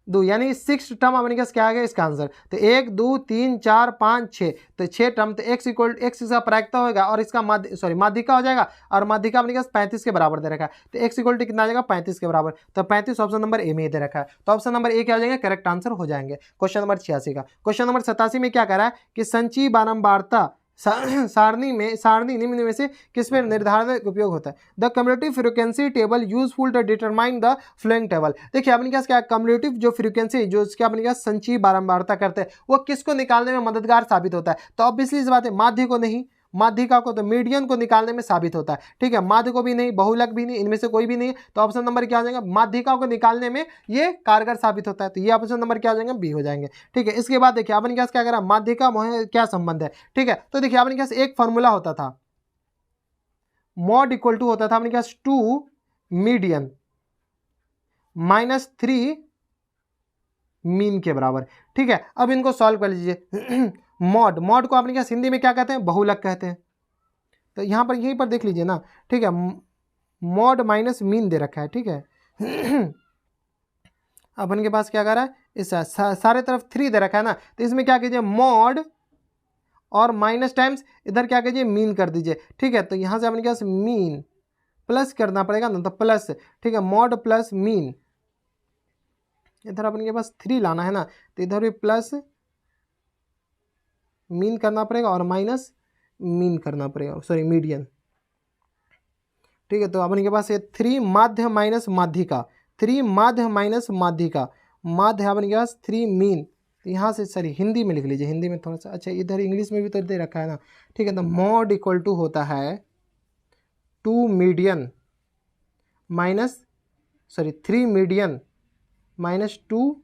यानी 6 टर्म अपने पास क्या आ गया इसका आंसर। तो 1 2 3 4 5 6, तो 6 टर्म, तो x इसका प्रायिकता होगा और इसका माध्यिका हो जाएगा, और माध्यिका अपने पास 35 के बराबर दे रखा है, तो x इक्वल टू कितना आ जाएगा 35 के बराबर। तो 35 ऑप्शन नंबर ए में दे रखा है, तो ऑप्शन नंबर ए क्या हो जाएगा, करेक्ट आंसर हो जाएंगे क्वेश्चन नंबर 86 का। क्वेश्चन नंबर 87 में क्या कह रहा है कि संचयी बारंबारता सारणी निम्न में से किस में निर्धारण उपयोग होता है। The cumulative frequency table useful to determine the flowing table. देखिए अपने क्या कम्युलेटिव जो फ्रीक्वेंसी जो इसके अपने क्या संचयी बारंबारता करते हैं, वो किसको निकालने में मददगार साबित होता है, तो ऑब्वियसली इस बात है माध्य को नहीं, माध्यिका को, तो मीडियन को निकालने में साबित होता है। ठीक है, माध्य को भी नहीं, बहुलक भी नहीं, इनमें से कोई भी नहीं है, तो ऑप्शन नंबर क्या हो जाएगा, माध्यिका को निकालने में ये कारगर साबित होता है, तो ये ऑप्शन नंबर क्या हो जाएगा, बी हो जाएंगे। ठीक है, इसके बाद देखिए आपने क्या करा, माध्यिका क्या संबंध है। ठीक है, तो देखिए आपने क्या एक फॉर्मूला होता था, मॉड इक्वल टू होता था आपने क्या 2 मीडियन -3 मीन के बराबर। ठीक है, अब इनको सॉल्व कर लीजिए। मॉड को आपने क्या हिंदी में क्या कहते हैं, बहुलक कहते हैं, तो यहां पर यहीं पर देख लीजिए ना। ठीक है, मॉड माइनस मीन दे रखा है। ठीक है, अब इनके पास क्या कर रहा है, इस सारे तरफ 3 दे रखा है ना, तो इसमें क्या कीजिए मॉड और माइनस टाइम्स इधर क्या कीजिए मीन कर दीजिए। ठीक है, तो यहां से अपने पास मीन प्लस करना पड़ेगा ना, तो प्लस। ठीक है, मॉड प्लस मीन, इधर अपन के पास 3 लाना है ना, तो इधर भी प्लस मीन करना पड़ेगा और माइनस मीन करना पड़ेगा, सॉरी मीडियन। ठीक है, तो अपन के पास ये 3 माध्य माइनस माध्यिका, 3 माध्य माइनस माध्यिका, माध्य अपन के पास 3 मीन, तो यहाँ से सॉरी हिंदी में लिख लीजिए, हिंदी में थोड़ा सा, अच्छा इधर इंग्लिश में भी तो दे रखा है ना। ठीक है, तो मॉड इक्वल टू होता है 2 median minus sorry 3 median -2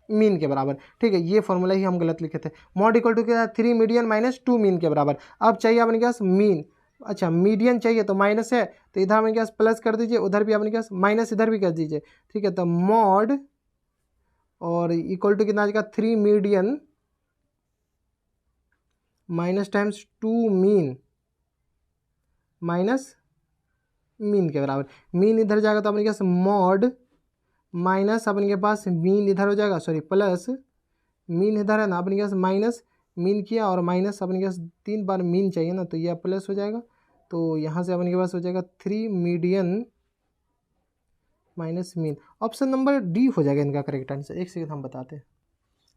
mean के बराबर। ठीक है, ये फॉर्मूला ही हम गलत लिखे थे, मॉड इक्वल टू क्या है 3 मीडियन -2 मीन के बराबर। अब चाहिए अपने पास मीन, अच्छा मीडियन चाहिए तो माइनस है, तो इधर अपने पास प्लस कर दीजिए, उधर भी अपने पास माइनस इधर भी कर दीजिए। ठीक है, तो मॉड और इक्वल टू कितना आ जाएगा 3 मीडियन -2 मीन माइनस मीन के बराबर। मीन इधर जाएगा तो अपने पास मॉड माइनस अपन के पास मीन इधर हो जाएगा, सॉरी प्लस मीन इधर है ना, अपने पास माइनस मीन किया और माइनस अपने पास 3 बार मीन चाहिए ना, तो यह प्लस हो जाएगा, तो यहाँ से अपने के पास हो जाएगा 3 median minus mean. Option number D हो जाएगा इनका करेक्ट आंसर। एक सेकंड हम बताते हैं,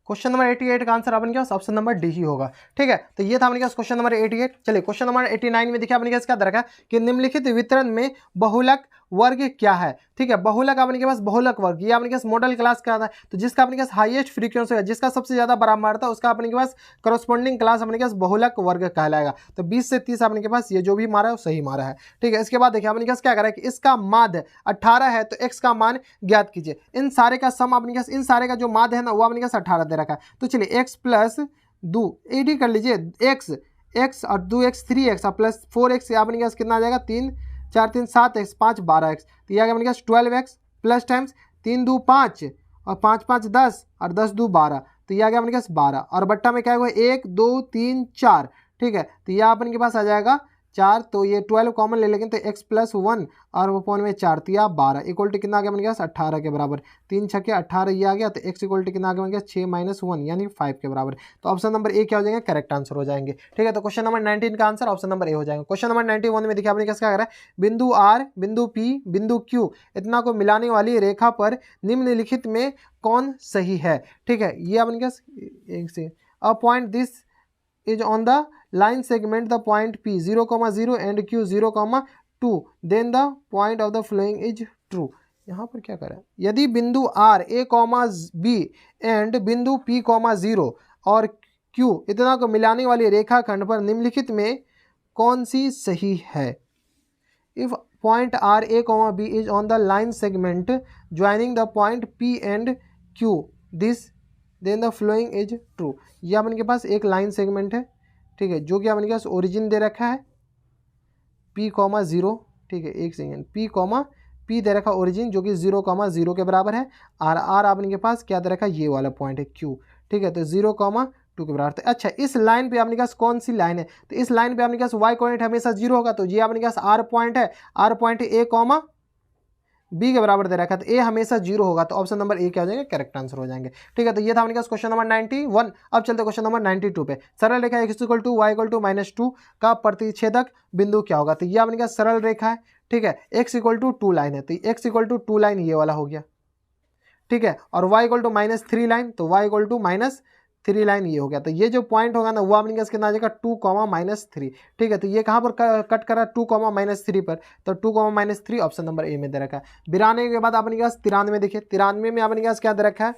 क्वेश्चन नंबर 88 का आंसर अपने पास ऑप्शन नंबर डी ही होगा। ठीक है, तो ये था अपने पास क्वेश्चन नंबर 88। चलिए क्वेश्चन नंबर 89 में देखिए अपने पास क्या दरकार कि निम्नलिखित वितरण में बहुलक वर्ग क्या है, ठीक है। बहुलक अपने के पास बहुलक वर्ग, ये अपने के पास मॉडल क्लास का आता है, तो जिसका अपने के पास हाईएस्ट फ्रीक्वेंसी है, जिसका सबसे ज्यादा बराबर था, उसका अपने के पास करस्पॉन्डिंग क्लास अपने के पास बहुलक वर्ग कहलाएगा। तो 20 से 30 अपने के पास ये जो भी मारा है वो सही मारा है, ठीक है। इसके बाद देखिए अपने के पास क्या करा है कि इसका माध्य 18 है, तो x का मान ज्ञात कीजिए। इन सारे का सम अपने के पास, इन सारे का जो माध्य है ना वो अपने के पास 18 दे रखा है। तो चलिए x प्लस 2 एडी कर लीजिए, x और 2x 3x और प्लस 4x अपने के पास कितना आ जाएगा, 3 4 3 7x 5 12x, तो ये आ गया अपने के पास 12x प्लस टाइम्स 3 2 5 और 5 5 10 और 10 2 12, तो ये आ गया अपने के पास 12 और बट्टा में क्या हुआ 1 2 3 4, ठीक है। तो यह अपन के पास आ जाएगा 4, तो ये 12 कॉमन ले लेंगे तो x प्लस 1 और वो पॉइंट में 4, तो यह 12 इक्वल टू कितना आ गया अपने पास 18 के बराबर। 3 छक्के 18 ये आ गया, तो x इक्वल टू कितना आ गया अपने पास 6 माइनस 1 यानी 5 के बराबर। तो ऑप्शन नंबर ए क्या हो जाएगा, करेक्ट आंसर हो जाएंगे, ठीक है। तो क्वेश्चन नंबर 19 का आंसर ऑप्शन नंबर ए हो जाएगा। क्वेश्चन नंबर 91 में देखिए आपने क्या करा है, बिंदु R बिंदु P बिंदु Q इतना को मिलाने वाली रेखा पर निम्नलिखित में कौन सही है, ठीक है। ये अपने पास एक से a point this is on the line segment the point P 0,0 and Q 0,2 then the point of the following is true। यहाँ पर क्या करें, यदि बिंदु R A, B एंड बिंदु P, 0 और Q इतना को मिलाने वाली रेखाखंड पर निम्नलिखित में कौन सी सही है। If point R A, B is on the line segment joining the point P and Q this then the flowing is true. ये अपन के पास एक लाइन सेगमेंट है, ठीक है, जो कि अपन के पास ओरिजिन दे रखा है P, 0, ठीक है, एक सेकेंड, P दे रखा ओरिजिन जो कि 0,0 के बराबर है, और R अपन के पास क्या दे रखा है, ये वाला पॉइंट है Q, ठीक है, तो 0,2 के बराबर। तो अच्छा इस लाइन पे अपने पास कौन सी लाइन है, तो इस लाइन पे अपने पास y कोऑर्डिनेट हमेशा 0 होगा, तो ये अपने पास R पॉइंट है, R पॉइंट A, B के बराबर दे रखा है, तो A हमेशा 0 होगा, तो ऑप्शन नंबर ए क्या हो जाएगा, करेक्ट आंसर हो जाएंगे, ठीक है। तो ये था अपने पास क्वेश्चन नंबर 91। अब चलते क्वेश्चन नंबर 92 पे। सरल रेखा x = y = -2 का प्रतिच्छेदक बिंदु क्या होगा। तो ये अपने पास सरल रेखा है, ठीक है, x = 2 लाइन है, तो x = 2 लाइन ये वाला हो गया, ठीक है, और y = -3 लाइन, तो y = -3 लाइन ये हो गया। तो ये जो पॉइंट होगा ना वो अपने पास कितना आ जाएगा 2, -3, ठीक है। तो ये कहाँ पर कट करा 2, -3 पर, तो 2, -3 ऑप्शन नंबर ए में दे रखा है। 92 के बाद अपने पास 93 देखिए, 93 में अपने पास क्या दे रखा है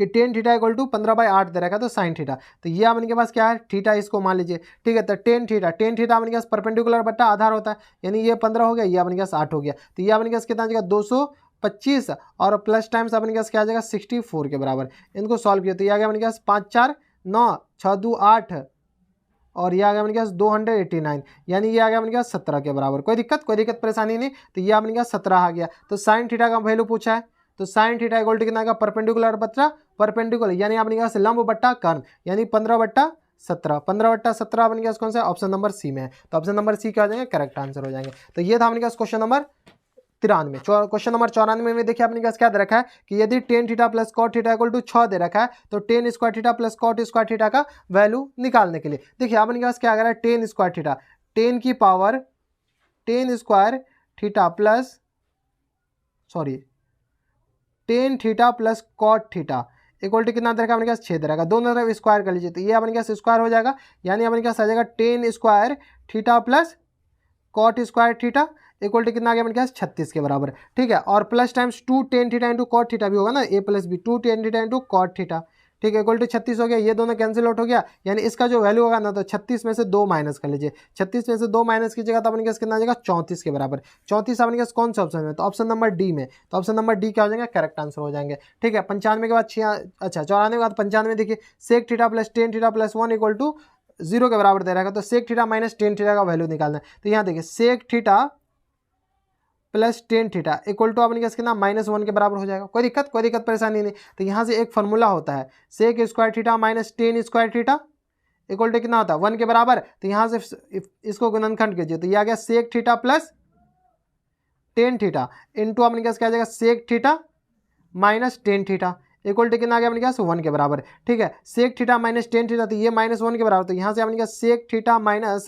कि tan थीटा = 15/8 दे रखा है, तो sin थीटा, तो ये अपने के पास क्या है थीटा, इसको मान लीजिए, ठीक है। तो tan थीटा अपने के पास परपेंडिकुलर बट्टा आधार होता है, यानी ये 15 हो गया, ये अपने के पास 8 हो गया, तो ये अपने के पास कितना आ जाएगा 225 और प्लस टाइम्स अपने के पास क्या आ जाएगा 64 के बराबर। इनको सॉल्व किया तो ये आ गया अपने के पास 5 4 9 6 2 8 और ये आ गया अपने के पास 289, यानी ये आ गया अपने के पास 17 के बराबर। कोई दिक्कत परेशानी नहीं, तो ये अपने के पास 17 आ गया। तो साइन थीटा का वैल्यू पूछा है, तो साइन थीटा = कितना आएगा परपेंडिकुलर बट्टा परपेंडिकुलर, यानी अपने के पास लंब बट्टा कर्ण, यानी 15/17, 15/17 अपने के पास कौन सा ऑप्शन नंबर सी में है, तो ऑप्शन नंबर सी क्या हो जाएंगे, करेक्ट आंसर हो जाएंगे। तो ये था अपने के पास क्वेश्चन नंबर 93। क्वेश्चन नंबर 94 में देखिए अपने पास क्या दे रखा है कि यदि tan theta plus cot theta = 6 दे रखा है, तो tan square theta plus cot square theta का वैल्यू निकालने के लिए देखिए अपने पास क्या आ रहा है tan स्क्वायर थीटा, tan की power tan square theta plus tan theta plus cot theta equal to कितना दे रखा है अपने पास 6 दे रखा है, दोनों तरफ स्क्वायर कर लीजिए, तो ये अपने पास स्क्वायर हो जाएगा, यानी अपने पास आ जाएगा tan square theta plus cot square theta equal to कितना आ गया अपने पास 36 के बराबर, ठीक है। और plus times 2 tan theta into cot theta भी होगा ना, a plus b 2 tan theta into cot theta, ठीक है, इक्वल टू 36 हो गया। ये दोनों कैंसिल आउट हो गया, यानी इसका जो वैल्यू होगा ना तो 36 में से 2 माइनस कर लीजिए, 36 में से 2 माइनस कीजिएगा तो अपने पास कितना आ जाएगा 34 के बराबर। 34 अपने पास कौन सा ऑप्शन है, तो ऑप्शन नंबर डी में, तो ऑप्शन नंबर डी क्या हो जाएगा, करेक्ट आंसर हो जाएंगे, ठीक है। 95 के बाद 94 के बाद 95 देखिए sec theta plus tan theta plus 1 = 0 के बराबर दे रहा है, तो sec theta minus tan theta का वैल्यू निकालना है। तो यहाँ देखिए sec theta plus tan theta equal to अपने कितना -1 के बराबर हो जाएगा। कोई दिक्कत परेशानी नहीं। तो यहाँ से एक फॉर्मूला होता है sec square theta minus tan square theta equal to कितना होता है 1 के बराबर। तो यहाँ से इसको गुणनखंड कीजिए, तो ये आ गया sec theta plus tan theta into अपने क्या आ जाएगा sec theta minus tan theta equal to कितना आ गया अपने पास 1 के बराबर, ठीक है। Sec theta minus tan theta, तो ये -1 के बराबर, तो यहाँ से अपने sec theta minus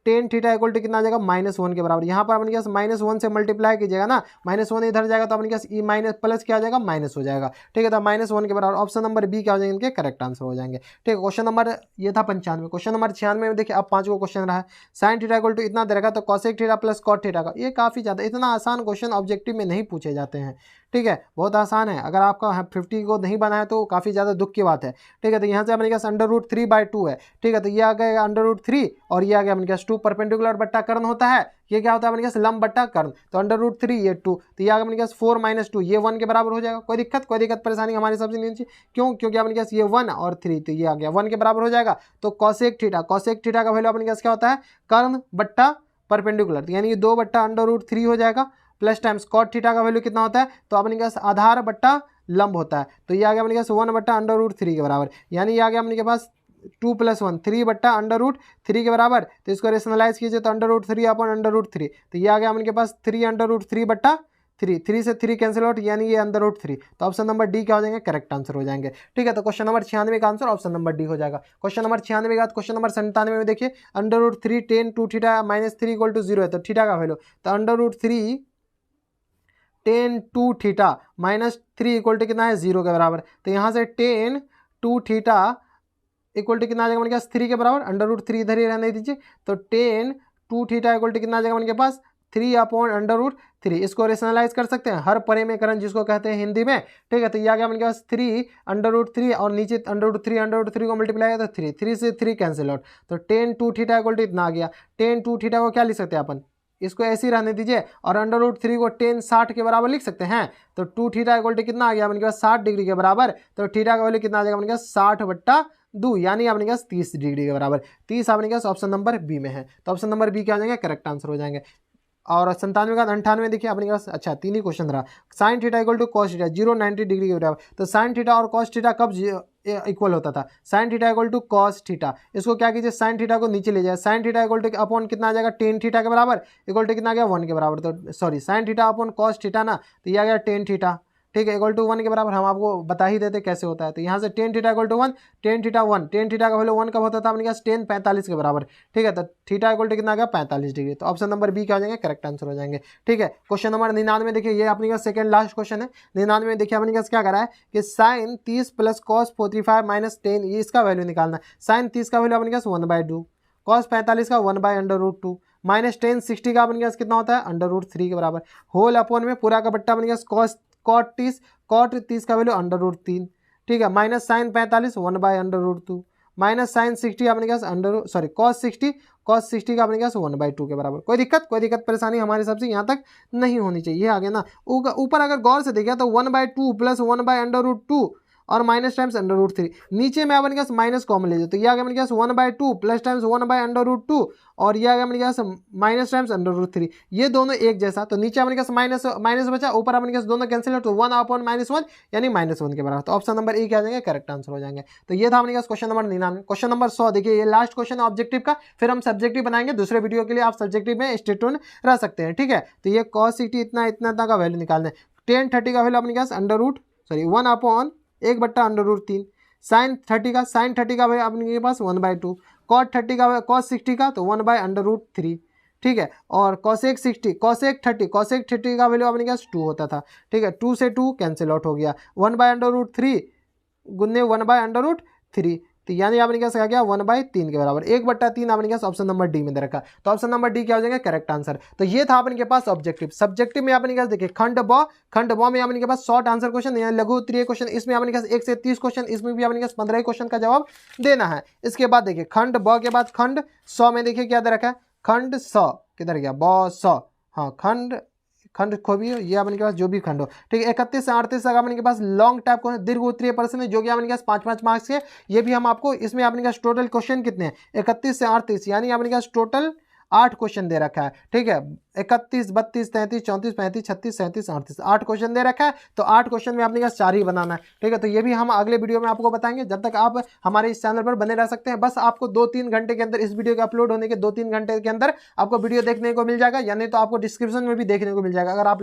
tan theta equal to कितना आ जाएगा -1 के बराबर। यहाँ पर अपने पास -1 से मल्टीप्लाई कीजिएगा ना, -1 इधर जाएगा तो अपने पास ई माइनस प्लस क्या आ जाएगा माइनस हो जाएगा। ठीक है, तो -1 के बराबर ऑप्शन नंबर बी क्या हो जाएंगे, इनके करेक्ट आंसर हो जाएंगे। ठीक है, क्वेश्चन नंबर ये था 95। क्वेश्चन नंबर 96 में देखिए अब 5 क्वेश्चन रहा है। साइन थीटा इक्वल टू इतना दे रखा तो cosec theta plus cot theta का, ये काफी ज्यादा इतना आसान क्वेश्चन ऑब्जेक्टिव में नहीं पूछे जाते हैं। ठीक है, बहुत आसान है, अगर आपका 50 को नहीं बना है तो काफ़ी ज़्यादा दुख की बात है। ठीक है, तो यहाँ से अपने पास √3/2 है। ठीक है, तो ये आ गया √3 और ये आ गया अपने पास 2 परपेंडिकुलर बट्टा कर्ण होता है, ये क्या होता है अपने पास लंब बट्टा कर्ण, तो √3 ये 2, तो ये आ गया अपने पास 4 - 2 ये 1 के बराबर हो जाएगा। कोई दिक्कत परेशानी हमारे हिसाब से नहीं चाहिए, क्यों, क्योंकि अपने पास ये 1 और 3, तो ये आ गया 1 के बराबर हो जाएगा। तो कॉसेक थीटा का वैल्यू अपने पास क्या होता है, कर्ण बट्टा परपेंडिकुलर, यानी कि 2 बट्टा √3 हो जाएगा, प्लस टाइम्स कॉट थीटा का वैल्यू कितना होता है, तो अपने पास आधार बट्टा लंब होता है, तो ये आ गया अपने पास 1 बट्टा √3 के बराबर, यानी ये आ गया अपने पास 2 + 1 3 बट्टा √3 के बराबर। तो इसको रेशनलाइज कीजिए तो √3 अपॉन √3, तो ये आ गया अपने पास 3 √3/3, 3 से 3 कैंसिल आउट, यानी ये √3, तो ऑप्शन नंबर डी क्या हो जाएंगे, करेक्ट आंसर हो जाएंगे। ठीक है, तो क्वेश्चन नंबर 96 का आंसर ऑप्शन नंबर डी हो जाएगा। क्वेश्चन नंबर 96 के बाद क्वेश्चन नंबर 97 में देखिए √3 tan 2 थीटा -3 = 0 है, तो थीटा का वैल्यू, तो √3 tan 2 थीटा -3 इक्वल टू कितना है 0 के बराबर, तो यहाँ से tan 2 थीटा इक्वल टू कितना आ जाएगा हमारे पास 3 के बराबर, √3 इधर ही रहने दीजिए, तो tan 2 थीटा इक्वल टू कितना आ जाएगा हमारे पास 3/√3। इसको रेशनलाइज कर सकते हैं, हर परिमेयकरण जिसको कहते हैं हिंदी में। ठीक है, तो ये आ गया हमारे पास 3/√3 और नीचे √3 को मल्टीप्लाई किया तो 3 से 3 कैंसिल आउट, तो tan 2 थीटा इक्वल टू इतना आ गया। tan 2 थीटा को क्या लिख सकते हैं अपन, इसको ऐसे ही रहने दीजिए, और √3 को tan 60 के बराबर लिख सकते हैं, तो 2 थीटा इक्वल टू कितना आ गया अपने पास 60 डिग्री के बराबर, तो थीटा का वैल्यू कितना आ जाएगा अपने पास 60/2, यानी अपने पास 30 डिग्री के बराबर। 30 अपने पास ऑप्शन नंबर बी में है, तो ऑप्शन नंबर बी क्या हो जाएंगे, करेक्ट आंसर हो जाएंगे। और 97 का 98 देखिए अपने पास, अच्छा 3 ही क्वेश्चन रहा। Sine theta equal to cos theta 0-90 degree के बराबर, तो साइन थीटा और कॉस थीटा कब इक्वल होता था, sine theta equal to cos theta, इसको क्या कीजिए साइन थीटा को नीचे ले जाए, sine theta equal to upon कितना आ जाएगा tan थीटा के बराबर इक्वल टू कितना आ गया 1 के बराबर, तो sorry sine theta upon cos theta ना, तो ये आ गया tan थीटा, ठीक है, इक्वल टू 1 के बराबर। हम आपको बता ही देते कैसे होता है, तो यहाँ से tan theta equal to 1, tan theta 1, tan theta का वैल्यू 1 कब होता था अपने पास tan 45 के बराबर। ठीक है, तो थीटा इक्वल टू कितना आ गया 45 डिग्री, तो ऑप्शन नंबर बी क्या हो जाएंगे, करेक्ट आंसर हो जाएंगे। ठीक है, क्वेश्चन नंबर 99 देखिए, ये अपने पास सेकंड लास्ट क्वेश्चन है। 99 में देखिए अपने पास क्या करा है कि साइन 30 प्लस कॉस 45 माइनस 10, ये इसका वैल्यू निकालना है। साइन 30 का वैल्यू अपने पास 1/2, कॉस 45 का 1/√2, माइनस tan 60 का अपने पास कितना होता है √3 के बराबर, होल अपॉन में पूरा का बट्टा अपने पास कॉट 30 का वैल्यू √3, ठीक है, माइनस साइन 45 1/√2, माइनस साइन 60 अपने पास कॉस 60 का अपने पास 1/2 के बराबर। कोई दिक्कत परेशानी हमारे हिसाब से यहाँ तक नहीं होनी चाहिए, आ गया ना। ऊपर अगर गौर से देखिए तो 1/2 प्लस 1/√2 और माइनस टाइम्स √3, नीचे में अपने पास माइनस कॉमन ले जाए, तो ये आ गया अपने पास 1/2 प्लस टाइम्स 1/√2 और ये आ गया अपने पास माइनस टाइम्स √3, ये दोनों एक जैसा, तो नीचे अपने पास माइनस बचा, ऊपर अपने पास दोनों कैंसिल है, तो 1/-1 यानी -1 के बराबर, तो ऑप्शन नंबर ए क्या आ जाएंगे, करेक्ट आंसर हो जाएंगे। तो ये था अपने पास क्वेश्चन नंबर 99। क्वेश्चन नंबर 100 देखिए, ये लास्ट क्वेश्चन है ऑब्जेक्टिव का, फिर हम सब्जेक्टिव बनाएंगे दूसरे वीडियो के लिए, आप सब्जेक्टिव में स्टे ट्यून रह सकते हैं। ठीक है, तो ये cos 60 इतना का वैल्यू निकालना है, tan 30 का वैल्यू अपने पास 1/√3, साइन 30 का वैल्यू अपने पास 1/2, cos 60 का तो 1/√3, ठीक है, और cosec 30 का वैल्यू अपने पास 2 होता था। ठीक है, 2 से 2 कैंसिल आउट हो गया, 1/√3 गुने 1/√3, तो यानी आपने क्या आ गया 1/3 के बराबर, 1/3 आपने क्या ऑप्शन नंबर डी में दे रखा, तो ऑप्शन नंबर डी क्या हो जाएगा, करेक्ट आंसर। तो ये था आपके पास ऑब्जेक्टिव। सब्जेक्टिव में आपने क्या देखिए खंड ब में आपने के पास शॉर्ट आंसर क्वेश्चन, लघु उत्तरीय क्वेश्चन, इसमें आपने पास 1 से 30 क्वेश्चन, इसमें भी आपने पास 15 क्वेश्चन का जवाब देना है। इसके बाद देखिए खंड ब के बाद खंड 100 में देखिए क्या दे रखा है, खंड 100 किधर गया, ब100, हाँ खंड खोबी ये अपने के पास जो भी खंड हो, ठीक है, 31 से 38 तक अपने के पास लॉन्ग टाइप को दीर्घ उत्तरीय प्रश्न है, जो कि अपने के पास 5-5 मार्क्स के, ये भी हम आपको इसमें अपने के पास टोटल क्वेश्चन कितने हैं 31 से 38, यानी अपने के पास टोटल 8 क्वेश्चन दे रखा है। ठीक है, 31, 32, 33, 34, 35, 36, 37, 38 8 क्वेश्चन दे रखा है। तो 8 क्वेश्चन में अपने पास 4 ही बनाना है, ठीक है। तो ये भी हम अगले वीडियो में आपको बताएंगे। जब तक आप हमारे इस चैनल पर बने रह सकते हैं, बस आपको 2-3 घंटे के अंदर, इस वीडियो के अपलोड होने के 2-3 घंटे के अंदर आपको वीडियो देखने को मिल जाएगा, यानी तो आपको डिस्क्रिप्शन में भी देखने को मिल जाएगा अगर आप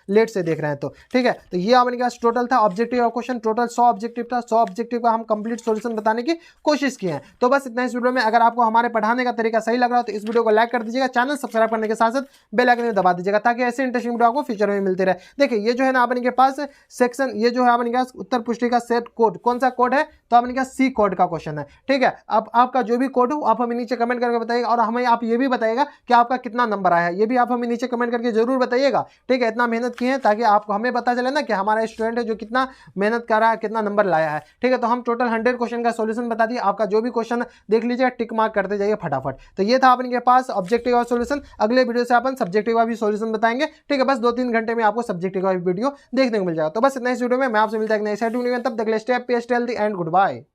लेट से देख रहे हैं तो, ठीक है। तो ये अपने पास टोटल था objective of question, total 100 objective था। 100 ऑब्जेक्टिव का हम कंप्लीट सॉल्यूशन बताने की कोशिश किए हैं। तो बस इतना इस वीडियो में। अगर आपको हमारे पढ़ाने का तरीका सही लग रहा हो तो इस वीडियो को लाइक कर दीजिएगा, चैनल सब्सक्राइब करने के साथ साथ बेल आइकन दबा दीजिएगा, ताकि ऐसे इंटरेस्टिंग वीडियो आपको फ्यूचर में मिलते रहे। देखिए ये जो है ना अपने के पास सेक्शन, ये जो है अपने के पास उत्तर पुष्टि का सेट कोड, कौन सा कोड है, तो अपने के पास सी कोड का क्वेश्चन है, ठीक है। अब आपका जो भी कोड हो आप हमें नीचे कमेंट करके बताइएगा, और हमें आप ये भी बताइएगा कि आपका कितना नंबर आया है, ये भी आप हमें नीचे कमेंट करके जरूर बताइएगा, ठीक है। इतना मेहनत की है ताकि आपको हमें पता चले ना कि हमारा स्टूडेंट है जो कितना मेहनत कर रहा है, कितना नंबर लाया है, ठीक है। तो हम टोटल 100 क्वेश्चन का सॉल्यूशन बता दिए। आपका जो भी क्वेश्चन देख लीजिए, टिक मार्क करते जाइए फटाफट। तो ये था अपने पास ऑब्जेक्टिव और सॉल्यूशन। अगले वीडियो से अपन सब्जेक्टिव का भी सॉल्यूशन बताएंगे, ठीक है। बस 2-3 घंटे में आपको सब्जेक्टिव का भी वीडियो देखने को मिल जाएगा। तो बस इतना इस वीडियो में। मैं आपसे मिलता है एक नई सेट वीडियो में, तब तक stay happy, stay healthy and good bye.